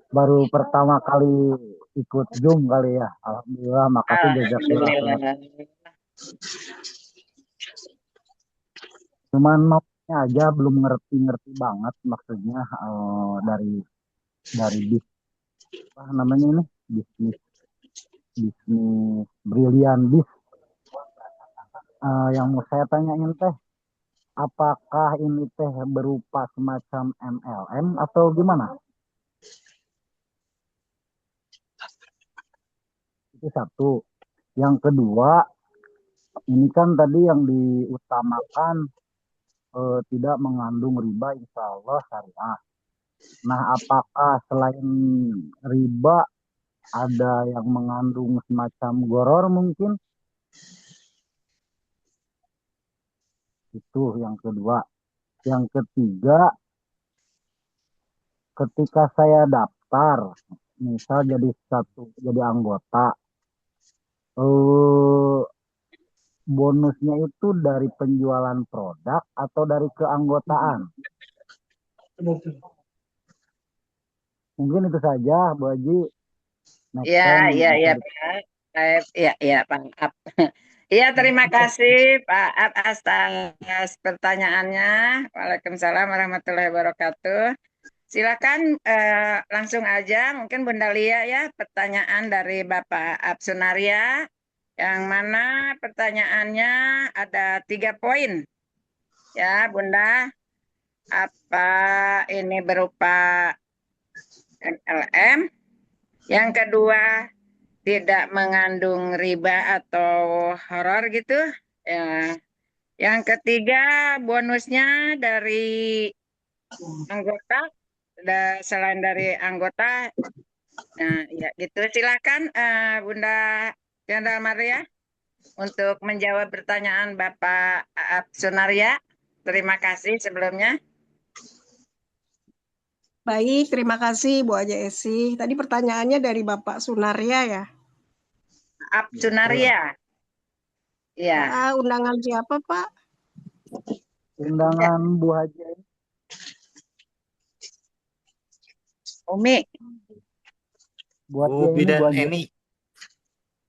Baru pertama kali ikut Zoom kali ya. Alhamdulillah, makasih jazakallah khair. Alhamdulillah. Cuman maksudnya aja belum ngerti-ngerti banget maksudnya dari apa namanya ini bisnis bisnis brilian bis. Yang mau saya tanyain teh, apakah ini teh berupa semacam MLM atau gimana? Itu satu. Yang kedua, ini kan tadi yang diutamakan tidak mengandung riba, insya Allah syariah. Nah, apakah selain riba ada yang mengandung semacam goror mungkin? Itu yang kedua. Yang ketiga, ketika saya daftar, misal jadi anggota, eh, bonusnya itu dari penjualan produk atau dari keanggotaan? Mungkin itu saja, Bu Haji. Next Ya, time ya, ya, bisa Pak. Ya, ya, Pak. Iya, terima kasih Pak At atas pertanyaannya. Waalaikumsalam warahmatullahi wabarakatuh. Silakan langsung aja, mungkin Bunda Lia ya, pertanyaan dari Bapak Absunaria, yang mana pertanyaannya ada 3 poin. Ya, Bunda, apa ini berupa MLM? Yang kedua, tidak mengandung riba atau horor gitu. Ya. Yang ketiga, bonusnya dari anggota, selain dari anggota. Nah, ya gitu. Silakan Bunda Jenderal Maria untuk menjawab pertanyaan Bapak Sunaria. Terima kasih sebelumnya. baik, terima kasih Bu Haja Esi. Tadi pertanyaannya dari Bapak Sunaria ya. Sunaria. Ya. Undangan siapa Pak? undangan Bu Haji Umi. buat Bu dia ini, Bu Bidan Haji. Eni.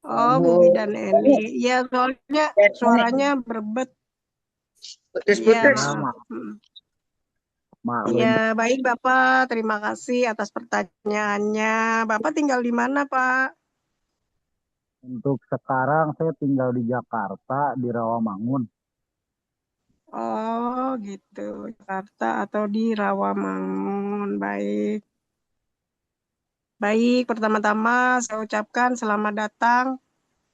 Oh, Bu Bidan Eni. Ya, soalnya suaranya berbet. Putus-putus. Ya, maaf. Maklum. Ya, baik Bapak. Terima kasih atas pertanyaannya. Bapak tinggal di mana, Pak? Untuk sekarang saya tinggal di Jakarta, di Rawamangun. Oh, gitu. Jakarta atau di Rawamangun. Baik. Baik, pertama-tama saya ucapkan selamat datang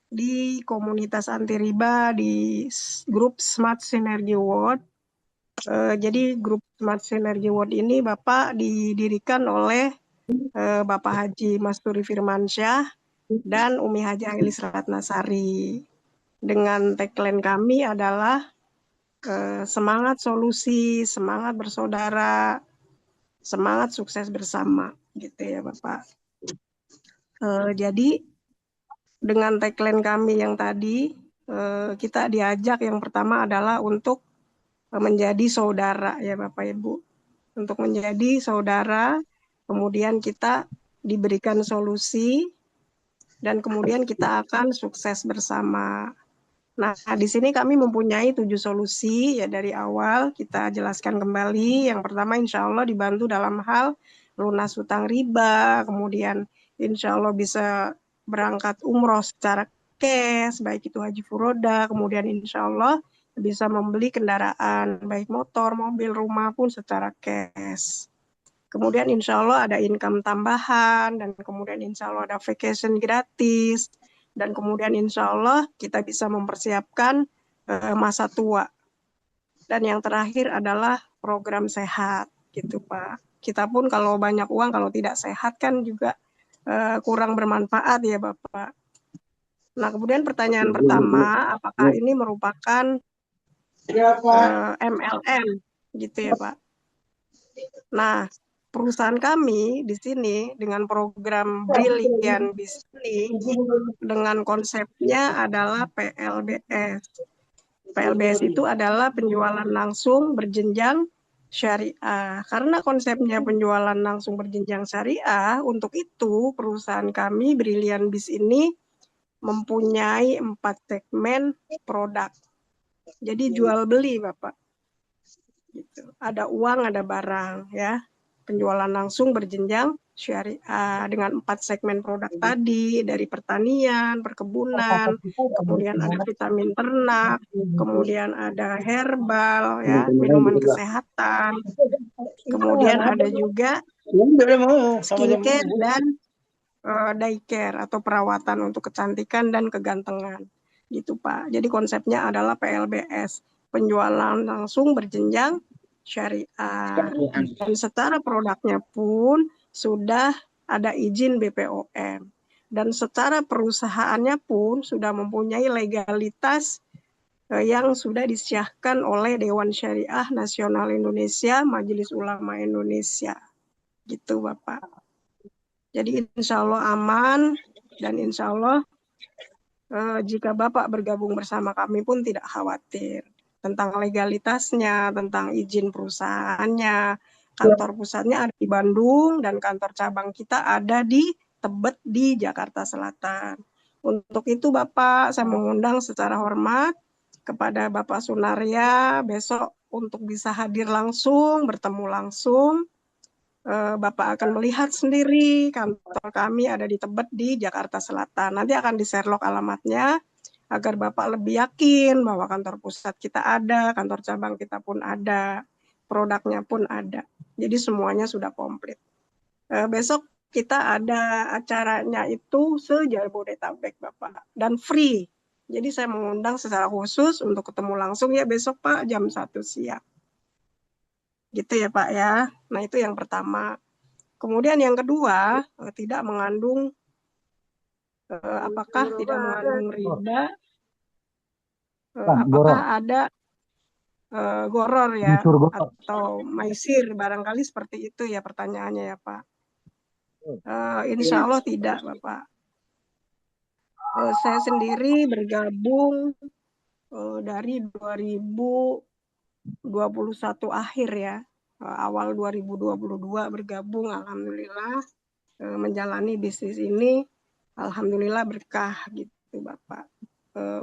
di komunitas anti riba di grup Smart Synergy World. Jadi grup Smart Synergy World ini Bapak didirikan oleh Bapak Haji Masturi Firmansyah dan Umi Haji Ailis Ratnasari. Dengan tagline kami adalah semangat solusi, semangat bersaudara, semangat sukses bersama, gitu ya Bapak. Jadi dengan tagline kami yang tadi, kita diajak yang pertama adalah untuk menjadi saudara ya Bapak Ibu. Untuk menjadi saudara, kemudian kita diberikan solusi, dan kemudian kita akan sukses bersama. Nah, di sini kami mempunyai 7 solusi ya dari awal kita jelaskan kembali. Yang pertama insya Allah dibantu dalam hal lunas hutang riba, kemudian insya Allah bisa berangkat umroh secara cash, baik itu haji furoda, kemudian insya Allah bisa membeli kendaraan, baik motor, mobil, rumah pun secara cash. Kemudian insya Allah ada income tambahan, dan kemudian insya Allah ada vacation gratis, dan kemudian insya Allah kita bisa mempersiapkan masa tua. Dan yang terakhir adalah program sehat, gitu Pak. Kita pun kalau banyak uang, kalau tidak sehat kan juga kurang bermanfaat ya Bapak. Nah, kemudian pertanyaan pertama, apakah ini merupakan MLM, gitu ya Pak? Nah, perusahaan kami di sini dengan program Brilliant Biz ini dengan konsepnya adalah PLBS. PLBS itu adalah penjualan langsung berjenjang syariah. Karena konsepnya penjualan langsung berjenjang syariah, untuk itu perusahaan kami Brilliant Biz ini mempunyai 4 segmen produk. Jadi jual beli Bapak. Gitu. Ada uang, ada barang ya. Penjualan langsung berjenjang syariah dengan 4 segmen produk tadi, dari pertanian, perkebunan, kemudian ada vitamin ternak, kemudian ada herbal ya, minuman kesehatan, kemudian ada juga skincare dan daycare atau perawatan untuk kecantikan dan kegantengan. Gitu Pak. Jadi konsepnya adalah PLBS, penjualan langsung berjenjang syariah. Dan secara produknya pun sudah ada izin BPOM. Dan secara perusahaannya pun sudah mempunyai legalitas yang sudah disiahkan oleh Dewan Syariah Nasional Indonesia, Majelis Ulama Indonesia. Gitu Bapak. Jadi insya Allah aman, dan insya Allah jika Bapak bergabung bersama kami pun tidak khawatir tentang legalitasnya, tentang izin perusahaannya. Kantor pusatnya ada di Bandung dan kantor cabang kita ada di Tebet di Jakarta Selatan. Untuk itu Bapak, saya mengundang secara hormat kepada Bapak Sunaria besok untuk bisa hadir langsung, bertemu langsung. Bapak akan melihat sendiri kantor kami ada di Tebet di Jakarta Selatan. Nanti akan di-Sherlock alamatnya agar Bapak lebih yakin bahwa kantor pusat kita ada, kantor cabang kita pun ada, produknya pun ada. Jadi semuanya sudah komplit. Besok kita ada acaranya itu se-Jabodetabek Bapak, dan free. Jadi saya mengundang secara khusus untuk ketemu langsung ya besok Pak jam 1 siang. Gitu ya Pak ya. Nah itu yang pertama. Kemudian yang kedua, tidak mengandung apakah tidak mengandung riba, apakah ada goror ya atau maisir, barangkali seperti itu ya pertanyaannya ya Pak. Insya Allah tidak Bapak. Saya sendiri bergabung dari 2021 akhir ya. Awal 2022 bergabung, alhamdulillah menjalani bisnis ini, alhamdulillah berkah gitu Bapak.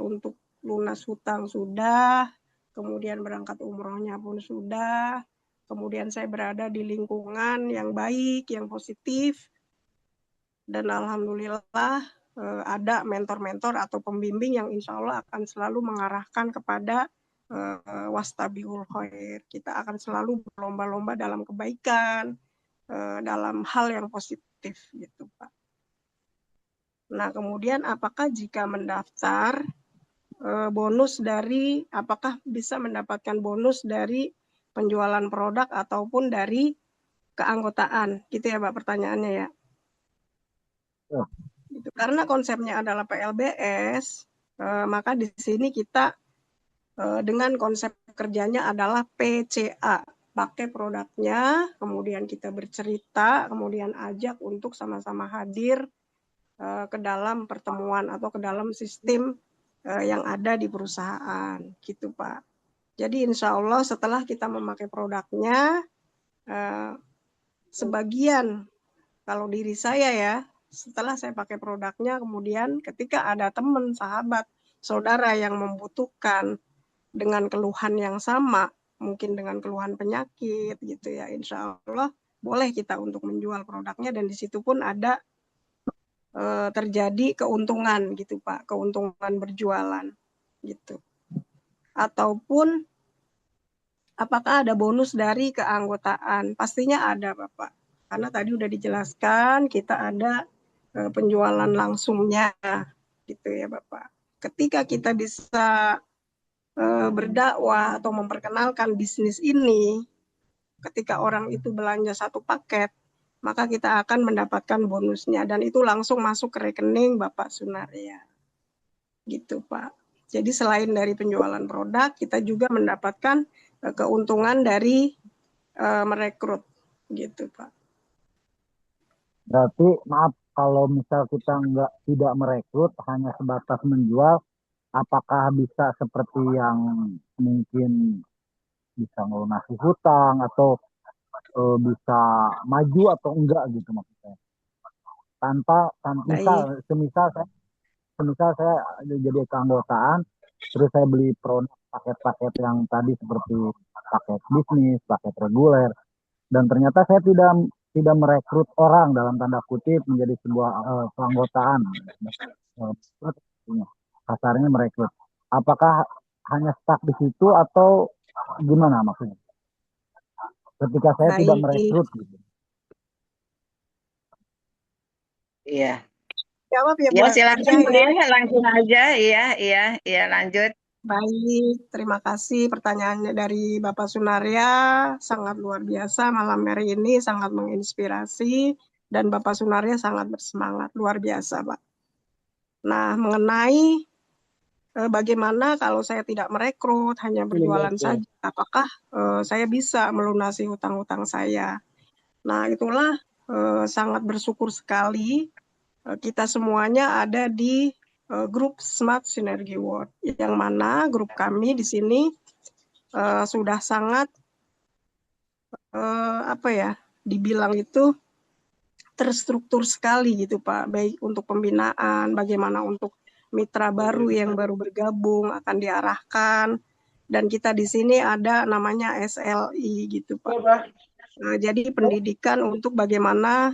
Untuk lunas hutang sudah, kemudian berangkat umrohnya pun sudah, kemudian saya berada di lingkungan yang baik, yang positif, dan alhamdulillah ada mentor-mentor atau pembimbing yang insya Allah akan selalu mengarahkan kepada wastabiul khair. Kita akan selalu berlomba-lomba dalam kebaikan, dalam hal yang positif gitu Pak. Nah kemudian apakah jika mendaftar bonus dari, apakah bisa mendapatkan bonus dari penjualan produk ataupun dari keanggotaan, gitu ya Pak pertanyaannya ya. Gitu. Karena konsepnya adalah PLBS, maka di sini kita dengan konsep kerjanya adalah PCA, pakai produknya, kemudian kita bercerita, kemudian ajak untuk sama-sama hadir ke dalam pertemuan atau ke dalam sistem yang ada di perusahaan, gitu Pak. Jadi insya Allah setelah kita memakai produknya, sebagian, kalau diri saya ya, setelah saya pakai produknya, kemudian ketika ada teman, sahabat saudara yang membutuhkan dengan keluhan yang sama, mungkin dengan keluhan penyakit gitu ya, insya Allah boleh kita untuk menjual produknya, dan di situ pun ada terjadi keuntungan gitu Pak, keuntungan berjualan gitu. Ataupun apakah ada bonus dari keanggotaan? Pastinya ada Bapak. Karena tadi udah dijelaskan kita ada penjualan langsungnya gitu ya Bapak. Ketika kita bisa berdakwah atau memperkenalkan bisnis ini, ketika orang itu belanja satu paket, maka kita akan mendapatkan bonusnya dan itu langsung masuk ke rekening Bapak Sunaria. Gitu, Pak. Jadi selain dari penjualan produk, kita juga mendapatkan keuntungan dari merekrut gitu, Pak. Berarti maaf kalau misal kita tidak merekrut hanya sebatas menjual, apakah bisa seperti yang mungkin bisa melunasi hutang atau bisa maju atau enggak gitu maksudnya. Tanpa misal semisal saya jadi keanggotaan, terus saya beli produk paket-paket yang tadi seperti paket bisnis, paket reguler, dan ternyata saya tidak merekrut orang dalam tanda kutip menjadi sebuah keanggotaan. Kasarnya merekrut. Apakah hanya stuck di situ atau gimana maksudnya? Ketika saya tidak merekrut gitu. Iya. Jawab ya, Ya, Bu silakan Ajah Bu ya. ya, langsung aja. Iya, lanjut. Baik, terima kasih pertanyaannya dari Bapak Sunaria, sangat luar biasa malam hari ini, sangat menginspirasi, dan Bapak Sunaria sangat bersemangat, luar biasa Pak. Nah, mengenai bagaimana kalau saya tidak merekrut, hanya berjualan saja, apakah saya bisa melunasi hutang-hutang saya? Nah, itulah sangat bersyukur sekali kita semuanya ada di grup Smart Synergy World, yang mana grup kami di sini sudah sangat dibilang itu terstruktur sekali gitu Pak, baik untuk pembinaan, bagaimana untuk mitra baru yang baru bergabung akan diarahkan, dan kita di sini ada namanya SLI gitu Pak. Jadi pendidikan untuk bagaimana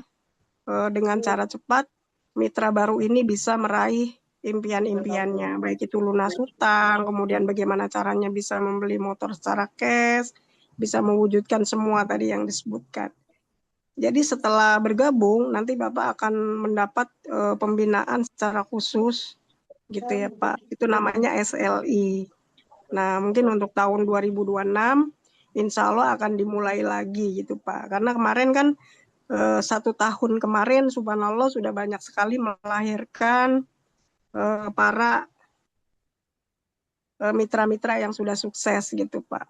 dengan cara cepat mitra baru ini bisa meraih impian-impiannya, baik itu lunas hutang, kemudian bagaimana caranya bisa membeli motor secara cash, bisa mewujudkan semua tadi yang disebutkan. Jadi setelah bergabung, nanti Bapak akan mendapat pembinaan secara khusus, gitu ya Pak. Itu namanya SLI. Nah, mungkin untuk tahun 2026, insya Allah akan dimulai lagi gitu Pak. Karena kemarin kan 1 tahun kemarin, subhanallah sudah banyak sekali melahirkan para mitra-mitra yang sudah sukses gitu Pak.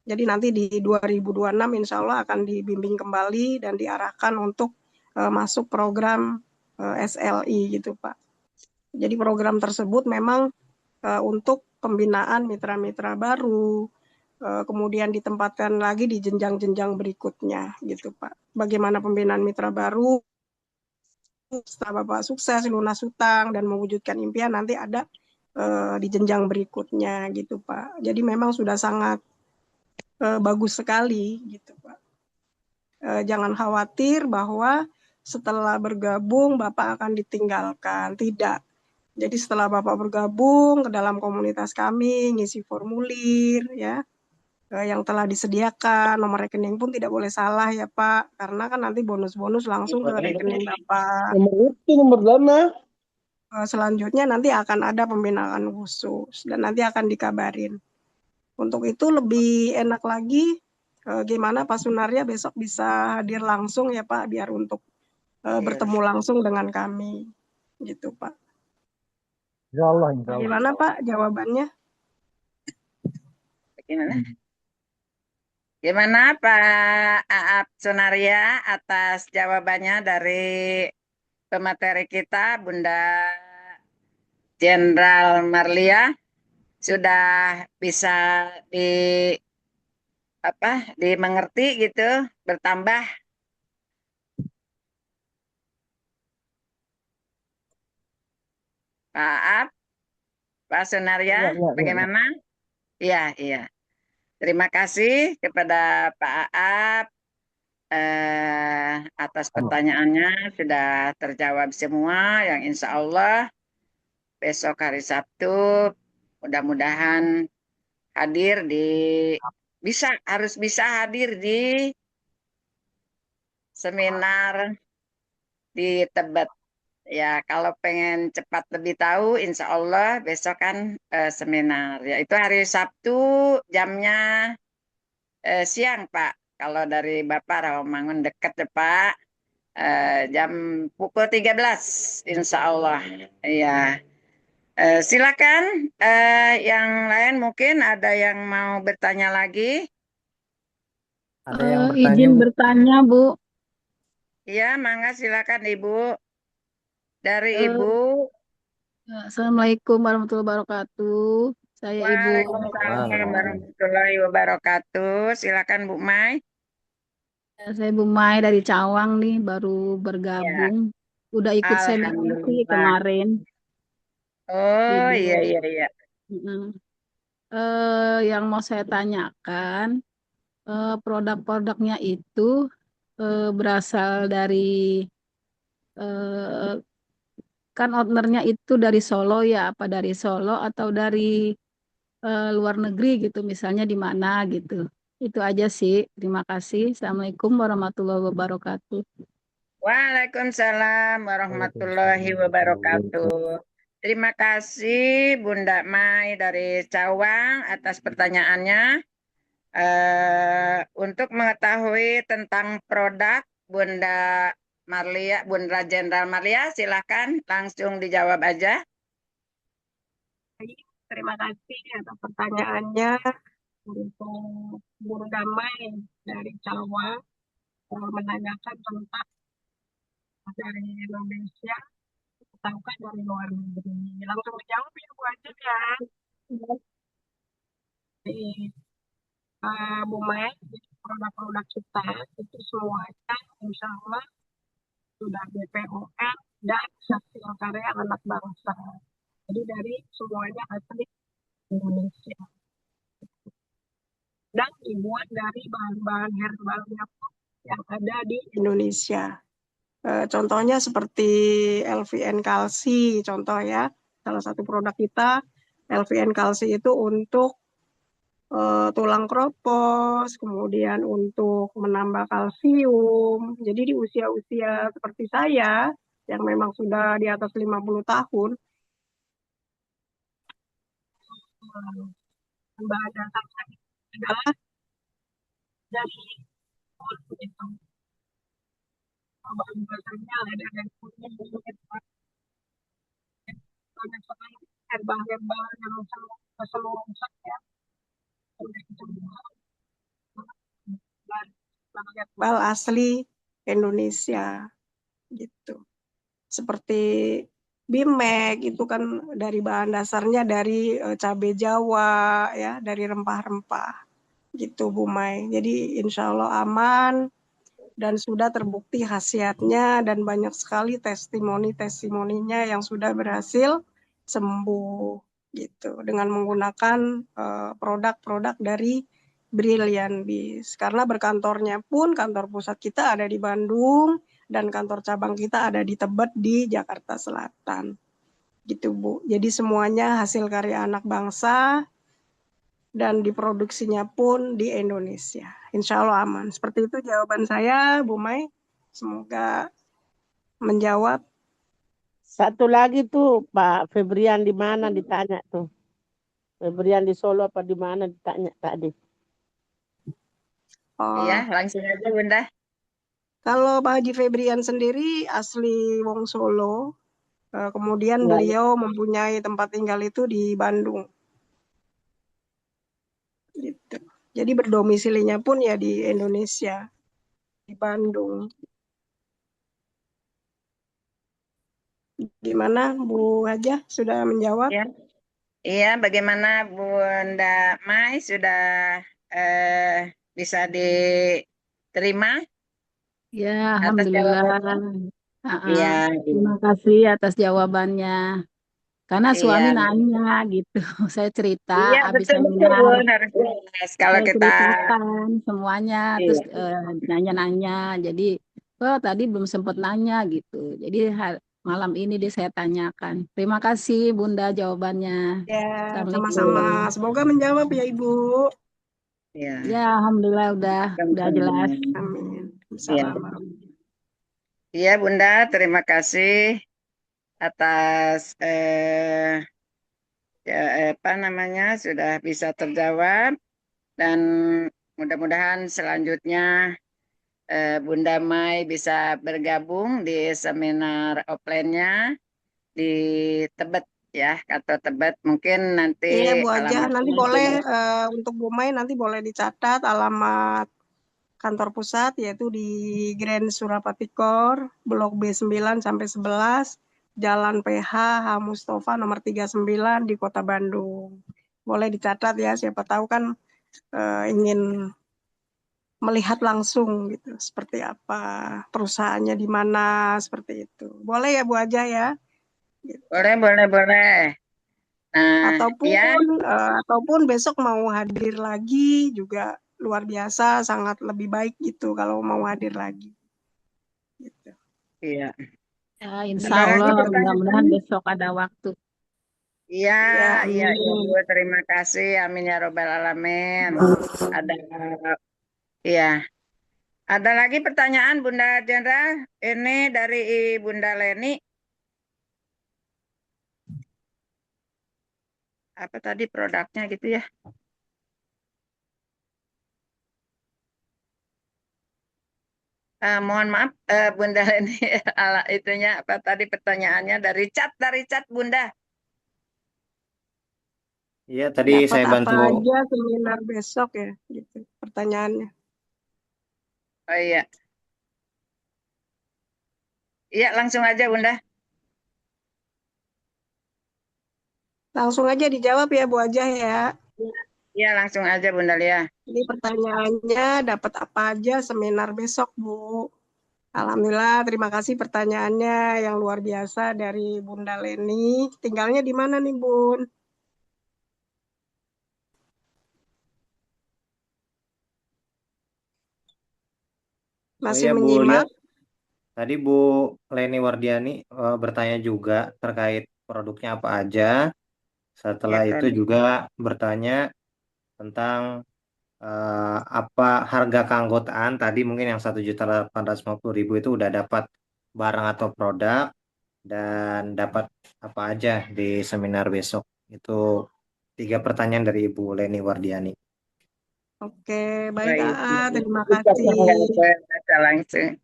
Jadi nanti di 2026 insya Allah akan dibimbing kembali dan diarahkan untuk masuk program SLI gitu Pak. Jadi program tersebut memang untuk pembinaan mitra-mitra baru, kemudian ditempatkan lagi di jenjang-jenjang berikutnya gitu Pak. Bagaimana pembinaan mitra baru, setelah Bapak sukses lunas hutang dan mewujudkan impian, nanti ada di jenjang berikutnya gitu Pak. Jadi memang sudah sangat bagus sekali gitu Pak. Jangan khawatir bahwa setelah bergabung Bapak akan ditinggalkan, tidak. Jadi setelah Bapak bergabung ke dalam komunitas kami, ngisi formulir ya, yang telah disediakan, nomor rekening pun tidak boleh salah ya Pak, karena kan nanti bonus-bonus langsung ke rekening Bapak. Nomor dana. Selanjutnya nanti akan ada pembinaan khusus dan nanti akan dikabarin. Untuk itu lebih enak lagi, gimana Pak Sunaria besok bisa hadir langsung ya Pak, biar untuk bertemu langsung dengan kami, gitu Pak. Insya Allah. Gimana Pak jawabannya? Gimana Pak Aap Sunaria atas jawabannya dari pemateri kita Bunda Jenderal Marlia, sudah bisa dimengerti gitu, bertambah. Pak Aap. Pak Iya, Sunaria, iya, iya, iya. bagaimana? Iya, iya. Terima kasih kepada Pak Aap atas pertanyaannya sudah terjawab semua yang insya Allah besok hari Sabtu mudah-mudahan hadir harus bisa hadir di seminar di Tebet. Ya, kalau pengen cepat lebih tahu, insya Allah besok kan seminar. Yaitu hari Sabtu jamnya siang, Pak. Kalau dari Bapak Rawamangun dekat ya, Pak. Jam pukul 13, insya Allah. Iya. Silakan yang lain mungkin ada yang mau bertanya lagi. Ada yang bertanya, Izin Bu? bertanya, Bu. Iya, mangga silakan Ibu. Dari Eh, Ibu. Assalamualaikum warahmatullahi wabarakatuh. Saya Ibu Waalaikumsalam warahmatullahi wabarakatuh. Silakan Bu Mai. saya Bu Mai dari Cawang nih, baru Ya, bergabung. Udah ikut seminar sih alhamdulillah. kemarin. Oh Jadi, iya iya iya. yang mau saya tanyakan, produk-produknya itu berasal dari eh, kan ownernya itu dari Solo ya, apa dari Solo atau dari luar negeri gitu, misalnya di mana gitu. Itu aja sih. Terima kasih. Assalamualaikum warahmatullahi wabarakatuh. Waalaikumsalam warahmatullahi wabarakatuh. Terima kasih Bunda Mai dari Cawang atas pertanyaannya. Untuk mengetahui tentang produk Bunda Marlia, Bunda Jenderal Marlia, silakan langsung dijawab aja. Terima kasih atas pertanyaannya untuk Bunda Mai dari Jawa menanyakan tentang dari Indonesia ataukah dari luar negeri. Langsung menjawab ya Bu aja ya. Jadi, Bu Mai, produk-produk kita itu semuanya insya Allah sudah BPOM dan hasil karya anak bangsa. Jadi dari semuanya asli Indonesia. Dan dibuat dari bahan-bahan herbalnya yang ada di Indonesia. Contohnya seperti LVN Kalsi, contoh ya, salah satu produk kita LVN Kalsi itu untuk tulang kropos, kemudian untuk menambah kalsium. Jadi di usia-usia seperti saya, yang memang sudah di atas 50 tahun, bahan dasarnya adalah dari kulit itu. Bahan dasarnya ada dari kulit, banyak sekali herbal-herbal yang seluruh saya herbal asli Indonesia gitu. Seperti Bimek itu kan dari bahan dasarnya dari cabai Jawa ya, dari rempah-rempah gitu Bu Mai. Jadi insya Allah aman dan sudah terbukti khasiatnya dan banyak sekali testimoninya yang sudah berhasil sembuh gitu dengan menggunakan produk-produk dari Brilliant Bees. Karena berkantornya pun kantor pusat kita ada di Bandung dan kantor cabang kita ada di Tebet di Jakarta Selatan. Gitu Bu. Jadi semuanya hasil karya anak bangsa dan diproduksinya pun di Indonesia. Insya Allah aman. Seperti itu jawaban saya, Bu Mai. Semoga menjawab. Satu lagi tuh Pak Febrian di mana ditanya tuh. Febrian di Solo apa di mana ditanya tadi. Iya, langsung aja Bunda. Kalau Pak Haji Febrian sendiri asli Wong Solo. Kemudian beliau mempunyai tempat tinggal itu di Bandung. Gitu. Jadi berdomisilinya pun ya di Indonesia, di Bandung. Gimana Bu Haja sudah menjawab? Ya. Iya, bagaimana Bunda Mai sudah bisa diterima? Ya, atas alhamdulillah. jawabannya? Iya, Terima kasih atas jawabannya. Karena suami Iya, nanya gitu. Saya cerita iya habis betul betul seminar, Bun, harus jelas. Kalau saya kita, ceritakan semuanya, terus iya, nanya-nanya. Jadi, oh tadi belum sempat nanya gitu. Jadi malam ini deh saya tanyakan. Terima kasih Bunda jawabannya. Ya, sama-sama. Assalamualaikum. Semoga menjawab ya Ibu. iya, Ya, alhamdulillah udah jelas. Amin. iya, Assalamualaikum. iya Bunda, terima kasih atas ya, apa namanya sudah bisa terjawab dan mudah-mudahan selanjutnya Bunda Mai bisa bergabung di seminar offline-nya di Tebet ya, atau Tebet mungkin nanti Iya Bu Aja, nanti alamatnya boleh sudah. untuk Bu Mai nanti boleh dicatat alamat kantor pusat yaitu di Grand Surapati Kor, Blok B9 sampai 11, Jalan PH H. Mustafa nomor 39 di Kota Bandung. Boleh dicatat ya, siapa tahu kan ingin melihat langsung gitu seperti apa perusahaannya di mana seperti itu. Boleh ya Bu Aja ya. Gitu. Boleh, boleh, boleh. Nah, ya, Ataupun besok mau hadir lagi juga luar biasa, sangat lebih baik gitu kalau mau hadir lagi. Gitu. iya. Ya, insya Ada lagi Allah mudah-mudahan pertanyaan? besok ada waktu. Iya, Ya, iya, iya amin. Bu. Terima kasih. Amin ya Robbal Alamin. Ada, iya. Ada lagi pertanyaan Bunda Jenderal? Ini dari Bunda Leni. Apa tadi produknya gitu ya? Mohon maaf, Bunda Leni, itunya apa tadi pertanyaannya dari chat Bunda. Iya, tadi Dapat saya apa bantu. aja seminar besok ya, gitu pertanyaannya. Oh iya, iya langsung aja Bunda. Langsung aja dijawab ya Bu Aja ya. Iya langsung aja Bunda Lia. Ini pertanyaannya dapat apa aja seminar besok Bu. Alhamdulillah, terima kasih pertanyaannya yang luar biasa dari Bunda Leni. Tinggalnya di mana nih Bun? Oh Masih ya Bu Lia, menyimak? tadi Bu Leni Wardiani bertanya juga terkait produknya apa aja. Setelah Ya itu produk. juga bertanya tentang apa harga keanggotaan tadi mungkin yang 1.850.000 itu udah dapat barang atau produk dan dapat apa aja di seminar besok. Itu 3 pertanyaan dari Ibu Leni Wardiani. Oke, baik Baik. terima Bisa kasih. nggak saya baca langsung?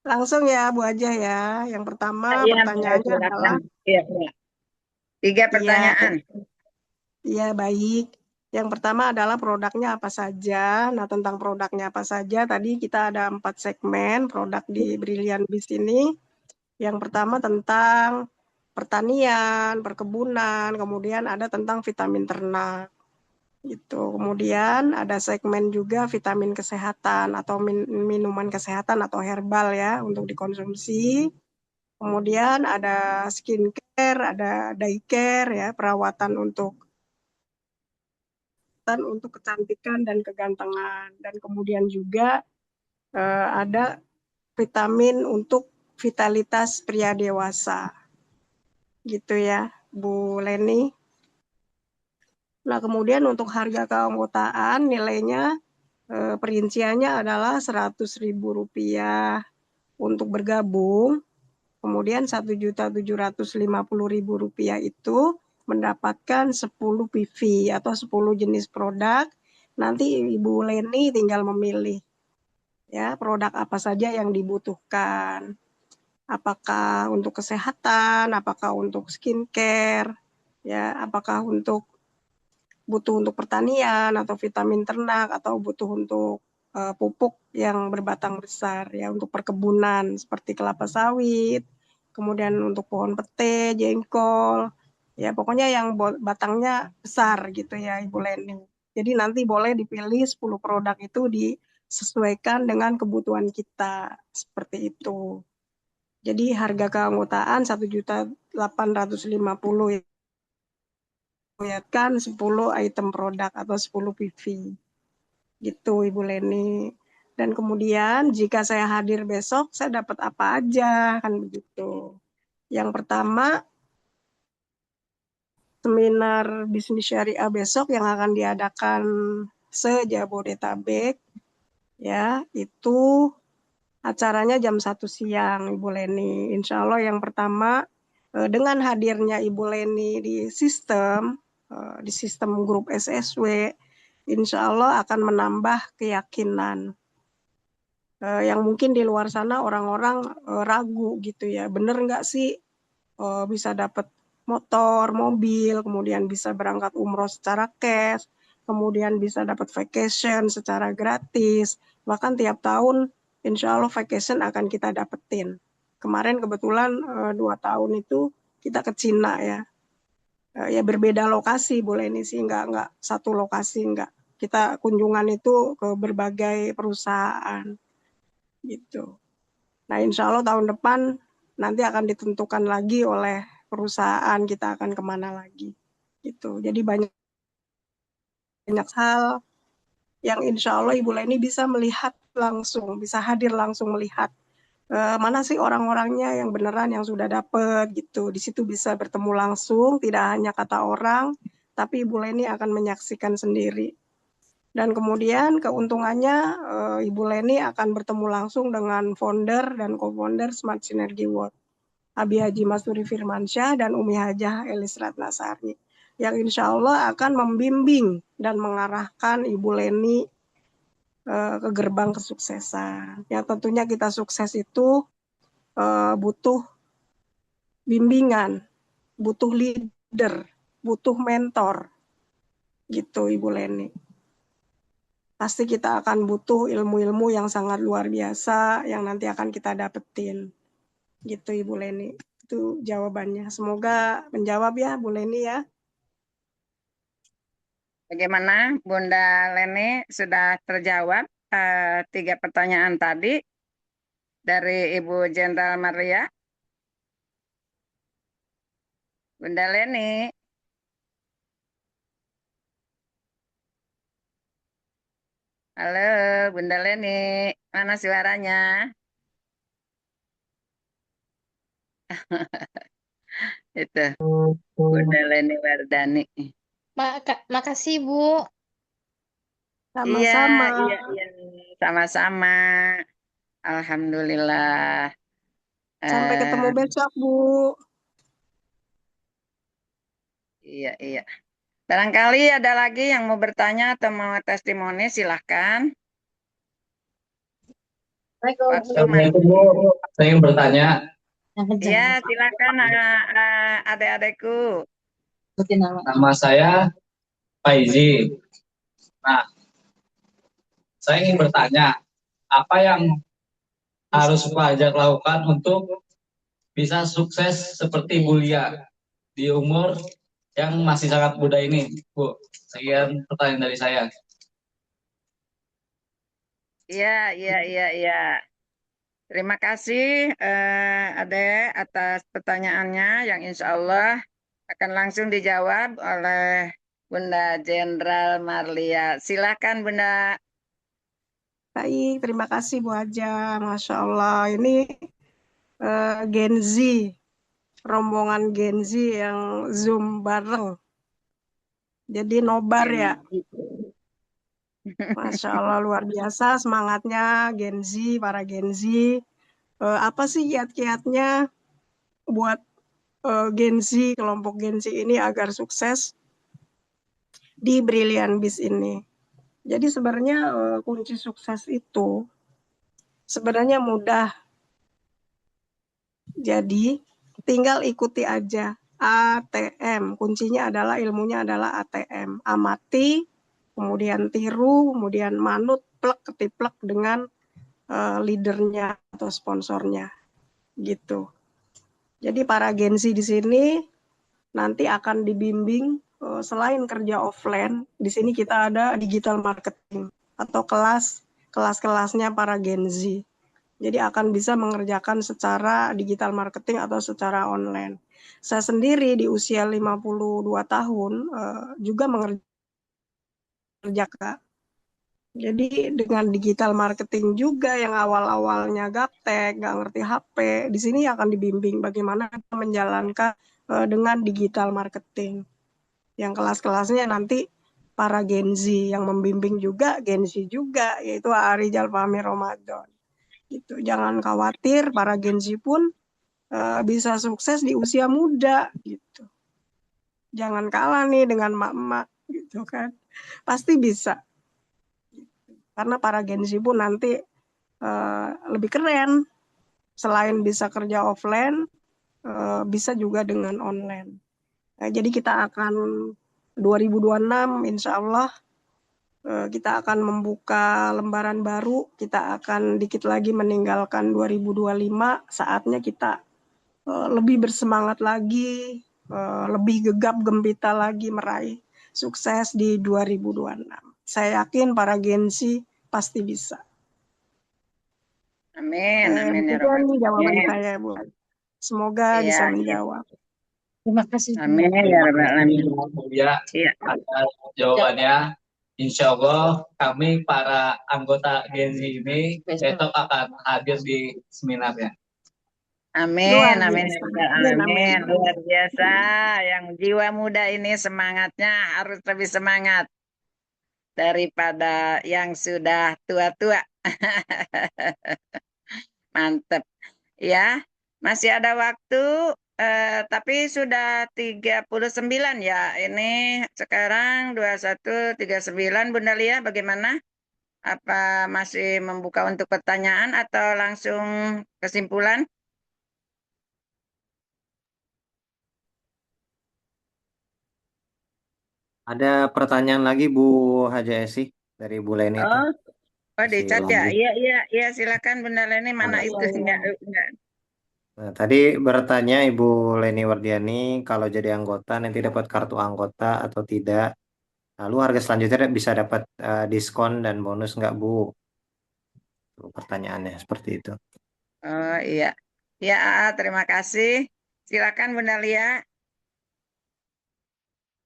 Langsung ya Bu aja ya. Yang pertama Iya, pertanyaannya silakan. adalah, Iya, iya. 3 iya, pertanyaan. iya baik. Yang pertama adalah produknya apa saja. Nah tentang produknya apa saja, tadi kita ada 4 segmen produk di Brilliant Beast ini. Yang pertama tentang pertanian, perkebunan, kemudian ada tentang vitamin ternak. Gitu. Kemudian ada segmen juga vitamin kesehatan atau minuman kesehatan atau herbal ya untuk dikonsumsi. Kemudian ada skincare, ada daycare ya, perawatan untuk kecantikan dan kegantengan. Dan kemudian juga ada vitamin untuk vitalitas pria dewasa. Gitu ya, Bu Leni. Nah, kemudian untuk harga keanggotaan nilainya perinciannya adalah Rp100.000 untuk bergabung. Kemudian Rp1.750.000 itu mendapatkan 10 PV atau 10 jenis produk. Nanti Ibu Leni tinggal memilih ya produk apa saja yang dibutuhkan. Apakah untuk kesehatan, apakah untuk skincare, ya, apakah butuh untuk pertanian atau vitamin ternak atau butuh untuk pupuk yang berbatang besar ya untuk perkebunan seperti kelapa sawit, kemudian untuk pohon pete, jengkol, ya pokoknya yang batangnya besar gitu ya Ibu Leni. Jadi nanti boleh dipilih 10 produk itu disesuaikan dengan kebutuhan kita seperti itu. Jadi harga keanggotaan 850 ya kan 10 item produk atau 10 PV. Gitu Ibu Leni. Dan kemudian jika saya hadir besok, saya dapat apa aja, kan begitu. Yang pertama, seminar bisnis syariah besok yang akan diadakan se-Jabodetabek, ya, itu acaranya jam 1 siang, Ibu Leni. Insya Allah yang pertama, dengan hadirnya Ibu Leni di sistem grup SSW, insya Allah akan menambah keyakinan. Yang mungkin di luar sana orang-orang ragu gitu ya, bener nggak sih bisa dapat motor, mobil, kemudian bisa berangkat umroh secara cash, kemudian bisa dapat vacation secara gratis, bahkan tiap tahun insya Allah vacation akan kita dapetin. Kemarin kebetulan 2 tahun itu kita ke Cina ya. Ya berbeda lokasi, boleh ini sih nggak satu lokasi, nggak. Kita kunjungan itu ke berbagai perusahaan gitu. Nah insya Allah tahun depan nanti akan ditentukan lagi oleh perusahaan kita akan kemana lagi gitu. Jadi banyak hal yang insya Allah Ibu Leni bisa melihat langsung, bisa hadir langsung melihat mana sih orang-orangnya yang beneran yang sudah dapet gitu. Di situ bisa bertemu langsung, tidak hanya kata orang, tapi Ibu Leni akan menyaksikan sendiri. Dan kemudian keuntungannya Ibu Leni akan bertemu langsung dengan founder dan co-founder Smart Synergy World, Abi Haji Masuri Firmansyah dan Umi Hajah Elis Ratnasari, yang insya Allah akan membimbing dan mengarahkan Ibu Leni ke gerbang kesuksesan. Ya tentunya kita sukses itu butuh bimbingan, butuh leader, butuh mentor, gitu Ibu Leni. Pasti kita akan butuh ilmu-ilmu yang sangat luar biasa yang nanti akan kita dapetin. Gitu Ibu Leni. Itu jawabannya. Semoga menjawab ya Bu Leni ya. Bagaimana Bunda Leni, sudah terjawab 3 pertanyaan tadi dari Ibu Jenderal Maria? Bunda Leni. Halo Bunda Leni, mana suaranya? Itu Bunda Leni Wardani. Makasih Bu. Sama-sama. Iya, sama-sama. Alhamdulillah. Sampai ketemu besok Bu. Iya. Barangkali ada lagi yang mau bertanya atau mau testimoni, silahkan. Assalamualaikum Bu, saya ingin bertanya. Ya, silakan adik-adikku. Nama saya Faizi. Nah, saya ingin bertanya, apa yang harus pelajar lakukan untuk bisa sukses seperti Bu Lia di umur yang masih sangat muda ini, Bu? Sekian pertanyaan dari saya. Iya. Terima kasih Ade atas pertanyaannya yang insya Allah akan langsung dijawab oleh Bunda Jenderal Marlia. Silakan Bunda. Baik, terima kasih Bu Haja. Masya Allah, ini Gen Z, rombongan Gen Z yang Zoom bareng. Jadi nobar ya. Masya Allah, luar biasa semangatnya Gen Z, para Gen Z. Apa sih kiat-kiatnya buat Gen Z, kelompok Gen Z ini agar sukses di Brilliant Biz ini? Jadi sebenarnya kunci sukses itu sebenarnya mudah. Jadi tinggal ikuti aja ATM. Kuncinya adalah ilmunya adalah ATM. Amati, kemudian tiru, kemudian manut, plek ketiplek dengan leadernya atau sponsornya. Gitu. Jadi para Gen Z di sini nanti akan dibimbing selain kerja offline, di sini kita ada digital marketing atau kelas-kelasnya para Gen Z. Jadi akan bisa mengerjakan secara digital marketing atau secara online. Saya sendiri di usia 52 tahun juga mengerjakan. Jadi dengan digital marketing juga yang awal-awalnya gaptek, nggak ngerti HP, di sini akan dibimbing bagaimana menjalankan dengan digital marketing. Yang kelas-kelasnya nanti para Gen Z, yang membimbing juga Gen Z juga, yaitu Arijal Fahmi Ramadan. Gitu. Jangan khawatir, para Gen Z pun bisa sukses di usia muda. Gitu. Jangan kalah nih dengan mak-mak, gitu kan. Pasti bisa. Karena para Gen Z pun nanti lebih keren. Selain bisa kerja offline, bisa juga dengan online. Nah, jadi kita akan 2026 insya Allah kita akan membuka lembaran baru. Kita akan dikit lagi meninggalkan 2025. Saatnya kita lebih bersemangat lagi, lebih gegap gempita lagi meraih sukses di 2026. Saya yakin para Gen Z pasti bisa. Amin, amin ya Demikian Rabbal jawaban Alamin. saya, Bu. Semoga Iya, bisa menjawab. Terima kasih. amin ya Terima Rabbal kasih Alamin. Bu Buya Iya. atas jawabannya. Insya Allah kami para anggota Gen Z ini besok akan hadir di seminarnya. Amin, Luar amin, biasa. ya Rabbal Amin, amin. Alamin. Luar biasa. Yang jiwa muda ini semangatnya harus lebih semangat daripada yang sudah tua-tua. Mantep. Ya, masih ada waktu, tapi sudah 39 ya. Ini sekarang 21:39, Bunda Lia, bagaimana? Apa masih membuka untuk pertanyaan atau langsung kesimpulan? Ada pertanyaan lagi Bu Haja Esi dari Bu Leni itu Oh, di masih chat ya? lanjut. Iya, silakan Bunda Leni, mana Nah, itu? Enggak. nah, tadi bertanya Ibu Leni Wardiani kalau jadi anggota nanti dapat kartu anggota atau tidak. Lalu harga selanjutnya bisa dapat diskon dan bonus nggak Bu? Tuh, pertanyaannya seperti itu. Oh, iya. Ya, terima kasih. Silakan Bunda Lia.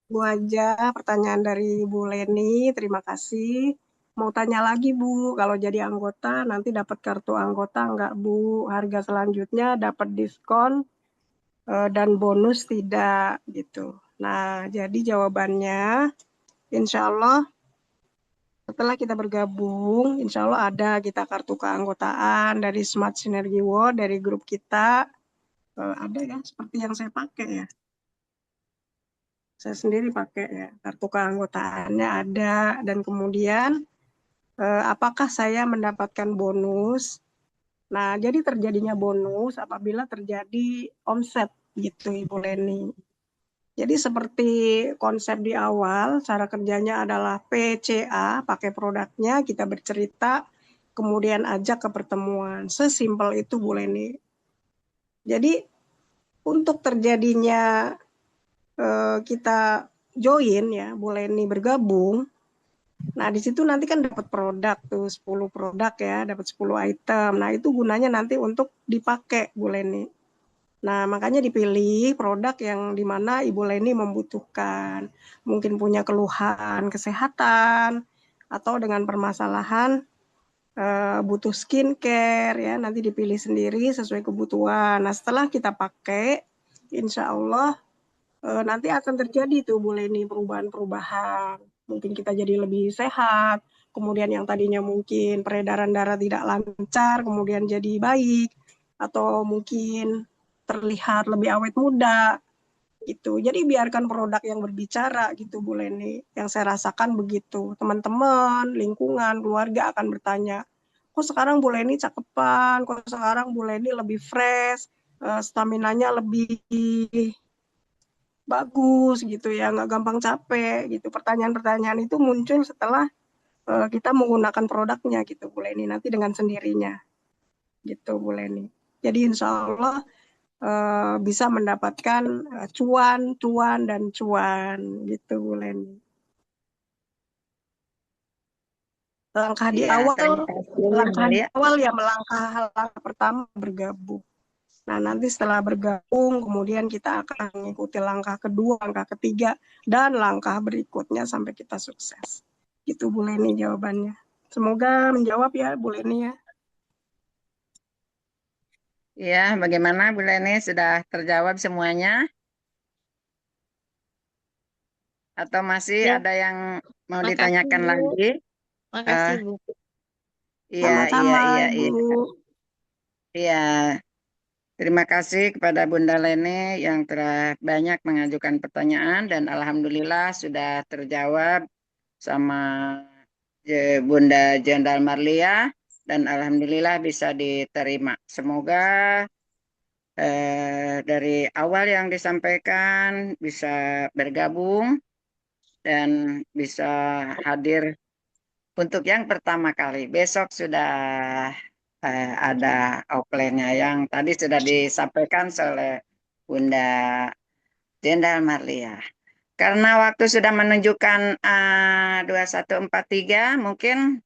Bu aja pertanyaan dari Bu Leni, terima kasih. Mau tanya lagi Bu, kalau jadi anggota nanti dapat kartu anggota enggak Bu? Harga selanjutnya dapat diskon dan bonus tidak gitu. Nah, jadi jawabannya insya Allah setelah kita bergabung, insya Allah ada kita kartu keanggotaan dari Smart Synergy World, dari grup kita. Ada ya, seperti yang saya pakai ya. Saya sendiri pakai ya, kartu keanggotaannya ada. Dan kemudian apakah saya mendapatkan bonus? Nah, jadi terjadinya bonus apabila terjadi omset gitu Ibu Leni. Jadi seperti konsep di awal, cara kerjanya adalah PCA, pakai produknya, kita bercerita, kemudian ajak ke pertemuan. Sesimpel itu Bu Leni. Jadi untuk terjadinya kita join ya, Bu Leni bergabung. Nah, di situ nanti kan dapat produk tuh 10 produk ya, dapat 10 item. Nah, itu gunanya nanti untuk dipakai Bu Leni. Nah, makanya dipilih produk yang dimana Ibu Leni membutuhkan. Mungkin punya keluhan kesehatan, atau dengan permasalahan butuh skincare, ya nanti dipilih sendiri sesuai kebutuhan. Nah, setelah kita pakai, insya Allah nanti akan terjadi tuh Bu Leni perubahan-perubahan. Mungkin kita jadi lebih sehat, kemudian yang tadinya mungkin peredaran darah tidak lancar, kemudian jadi baik, atau mungkin terlihat lebih awet muda gitu. Jadi biarkan produk yang berbicara gitu Bu Leni. Yang saya rasakan begitu. Teman-teman, lingkungan, keluarga akan bertanya, kok sekarang Bu Leni cakepan, kok sekarang Bu Leni lebih fresh, staminanya lebih bagus gitu ya, nggak gampang capek gitu. Pertanyaan-pertanyaan itu muncul setelah kita menggunakan produknya gitu Bu Leni, nanti dengan sendirinya gitu Bu Leni. Jadi insya Allah bisa mendapatkan cuan gitu Bu Leni. Langkah di Iya, terima awal, kasih langkah di Malia. awal ya langkah pertama bergabung. Nah, nanti setelah bergabung, kemudian kita akan mengikuti langkah kedua, langkah ketiga, dan langkah berikutnya sampai kita sukses. Gitu Bu Leni jawabannya. Semoga menjawab ya Bu Leni ya. Ya, bagaimana Bu Leni, sudah terjawab semuanya? Atau masih Ya, ada yang mau makasih ditanyakan Bu. lagi? Makasih Eh, Bu. iya, Sama-sama iya. Ibu. Iya, terima kasih kepada Bunda Leni yang telah banyak mengajukan pertanyaan dan alhamdulillah sudah terjawab sama Bunda Jenderal Marlia dan alhamdulillah bisa diterima. Semoga dari awal yang disampaikan bisa bergabung dan bisa hadir untuk yang pertama kali. Besok sudah ada offline-nya yang tadi sudah disampaikan oleh Bunda Jenderal Marlia. Karena waktu sudah menunjukkan 21.43, mungkin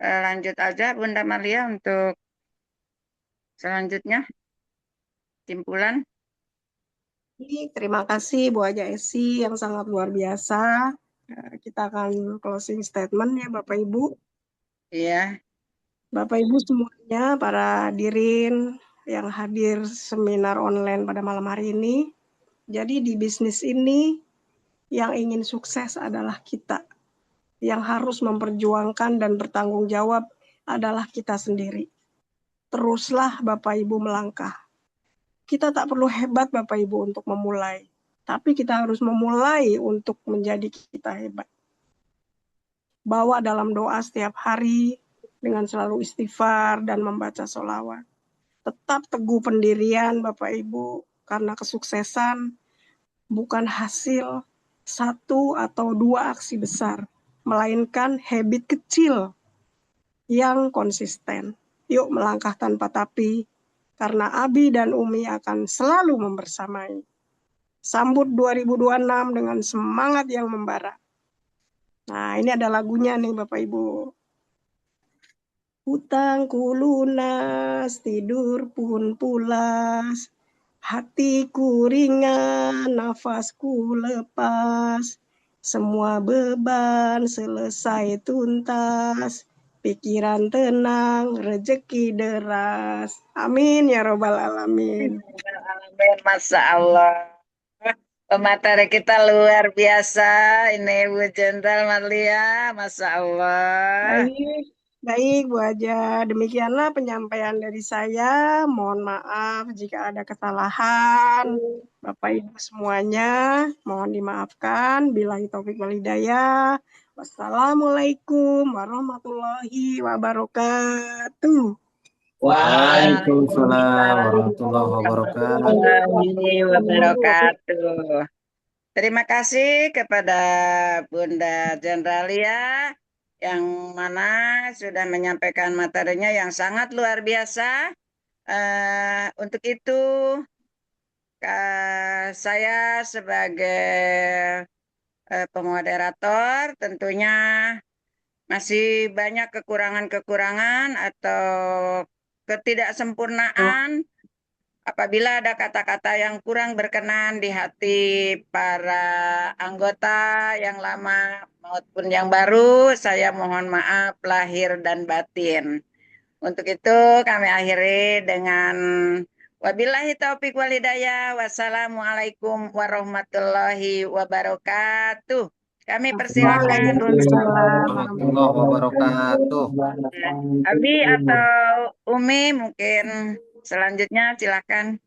lanjut aja Bunda Marlia untuk selanjutnya simpulan. Terima kasih Bu Haja Esi yang sangat luar biasa. Kita akan closing statement ya Bapak Ibu. Iya. Bapak Ibu semuanya, para hadirin yang hadir seminar online pada malam hari ini. Jadi di bisnis ini yang ingin sukses adalah kita. Yang harus memperjuangkan dan bertanggung jawab adalah kita sendiri. Teruslah Bapak Ibu melangkah. Kita tak perlu hebat Bapak Ibu untuk memulai. Tapi kita harus memulai untuk menjadi kita hebat. Bawa dalam doa setiap hari, dengan selalu istighfar dan membaca sholawat. Tetap teguh pendirian Bapak Ibu, karena kesuksesan bukan hasil satu atau dua aksi besar, melainkan habit kecil yang konsisten. Yuk melangkah tanpa tapi, karena Abi dan Umi akan selalu membersamai. Sambut 2026 dengan semangat yang membara. Nah, ini ada lagunya nih Bapak Ibu. Hutangku lunas, tidur pun pulas, hatiku ringan, nafasku lepas, semua beban selesai tuntas, pikiran tenang, rezeki deras. Amin ya robbal alamin. Amin, Masya Allah. Pemateri kita luar biasa. Ini Bu Jenderal Marlia, Masya Allah. Baik, Bu Haja. Demikianlah penyampaian dari saya. Mohon maaf jika ada kesalahan. Bapak Ibu semuanya, mohon dimaafkan. Billahi taufik wal hidayah. Wassalamualaikum warahmatullahi wabarakatuh. Waalaikumsalam warahmatullahi wabarakatuh. Terima kasih kepada Bunda Jendralia yang mana sudah menyampaikan materinya yang sangat luar biasa. Untuk itu saya sebagai pemoderator tentunya masih banyak kekurangan-kekurangan atau ketidaksempurnaan. Apabila ada kata-kata yang kurang berkenan di hati para anggota yang lama maupun yang baru, saya mohon maaf lahir dan batin. Untuk itu kami akhiri dengan wabillahi taufik wal hidayah. Wassalamualaikum warahmatullahi wabarakatuh. Kami persilakan warahmatullahi wabarakatuh. Abi atau Umi mungkin selanjutnya silakan.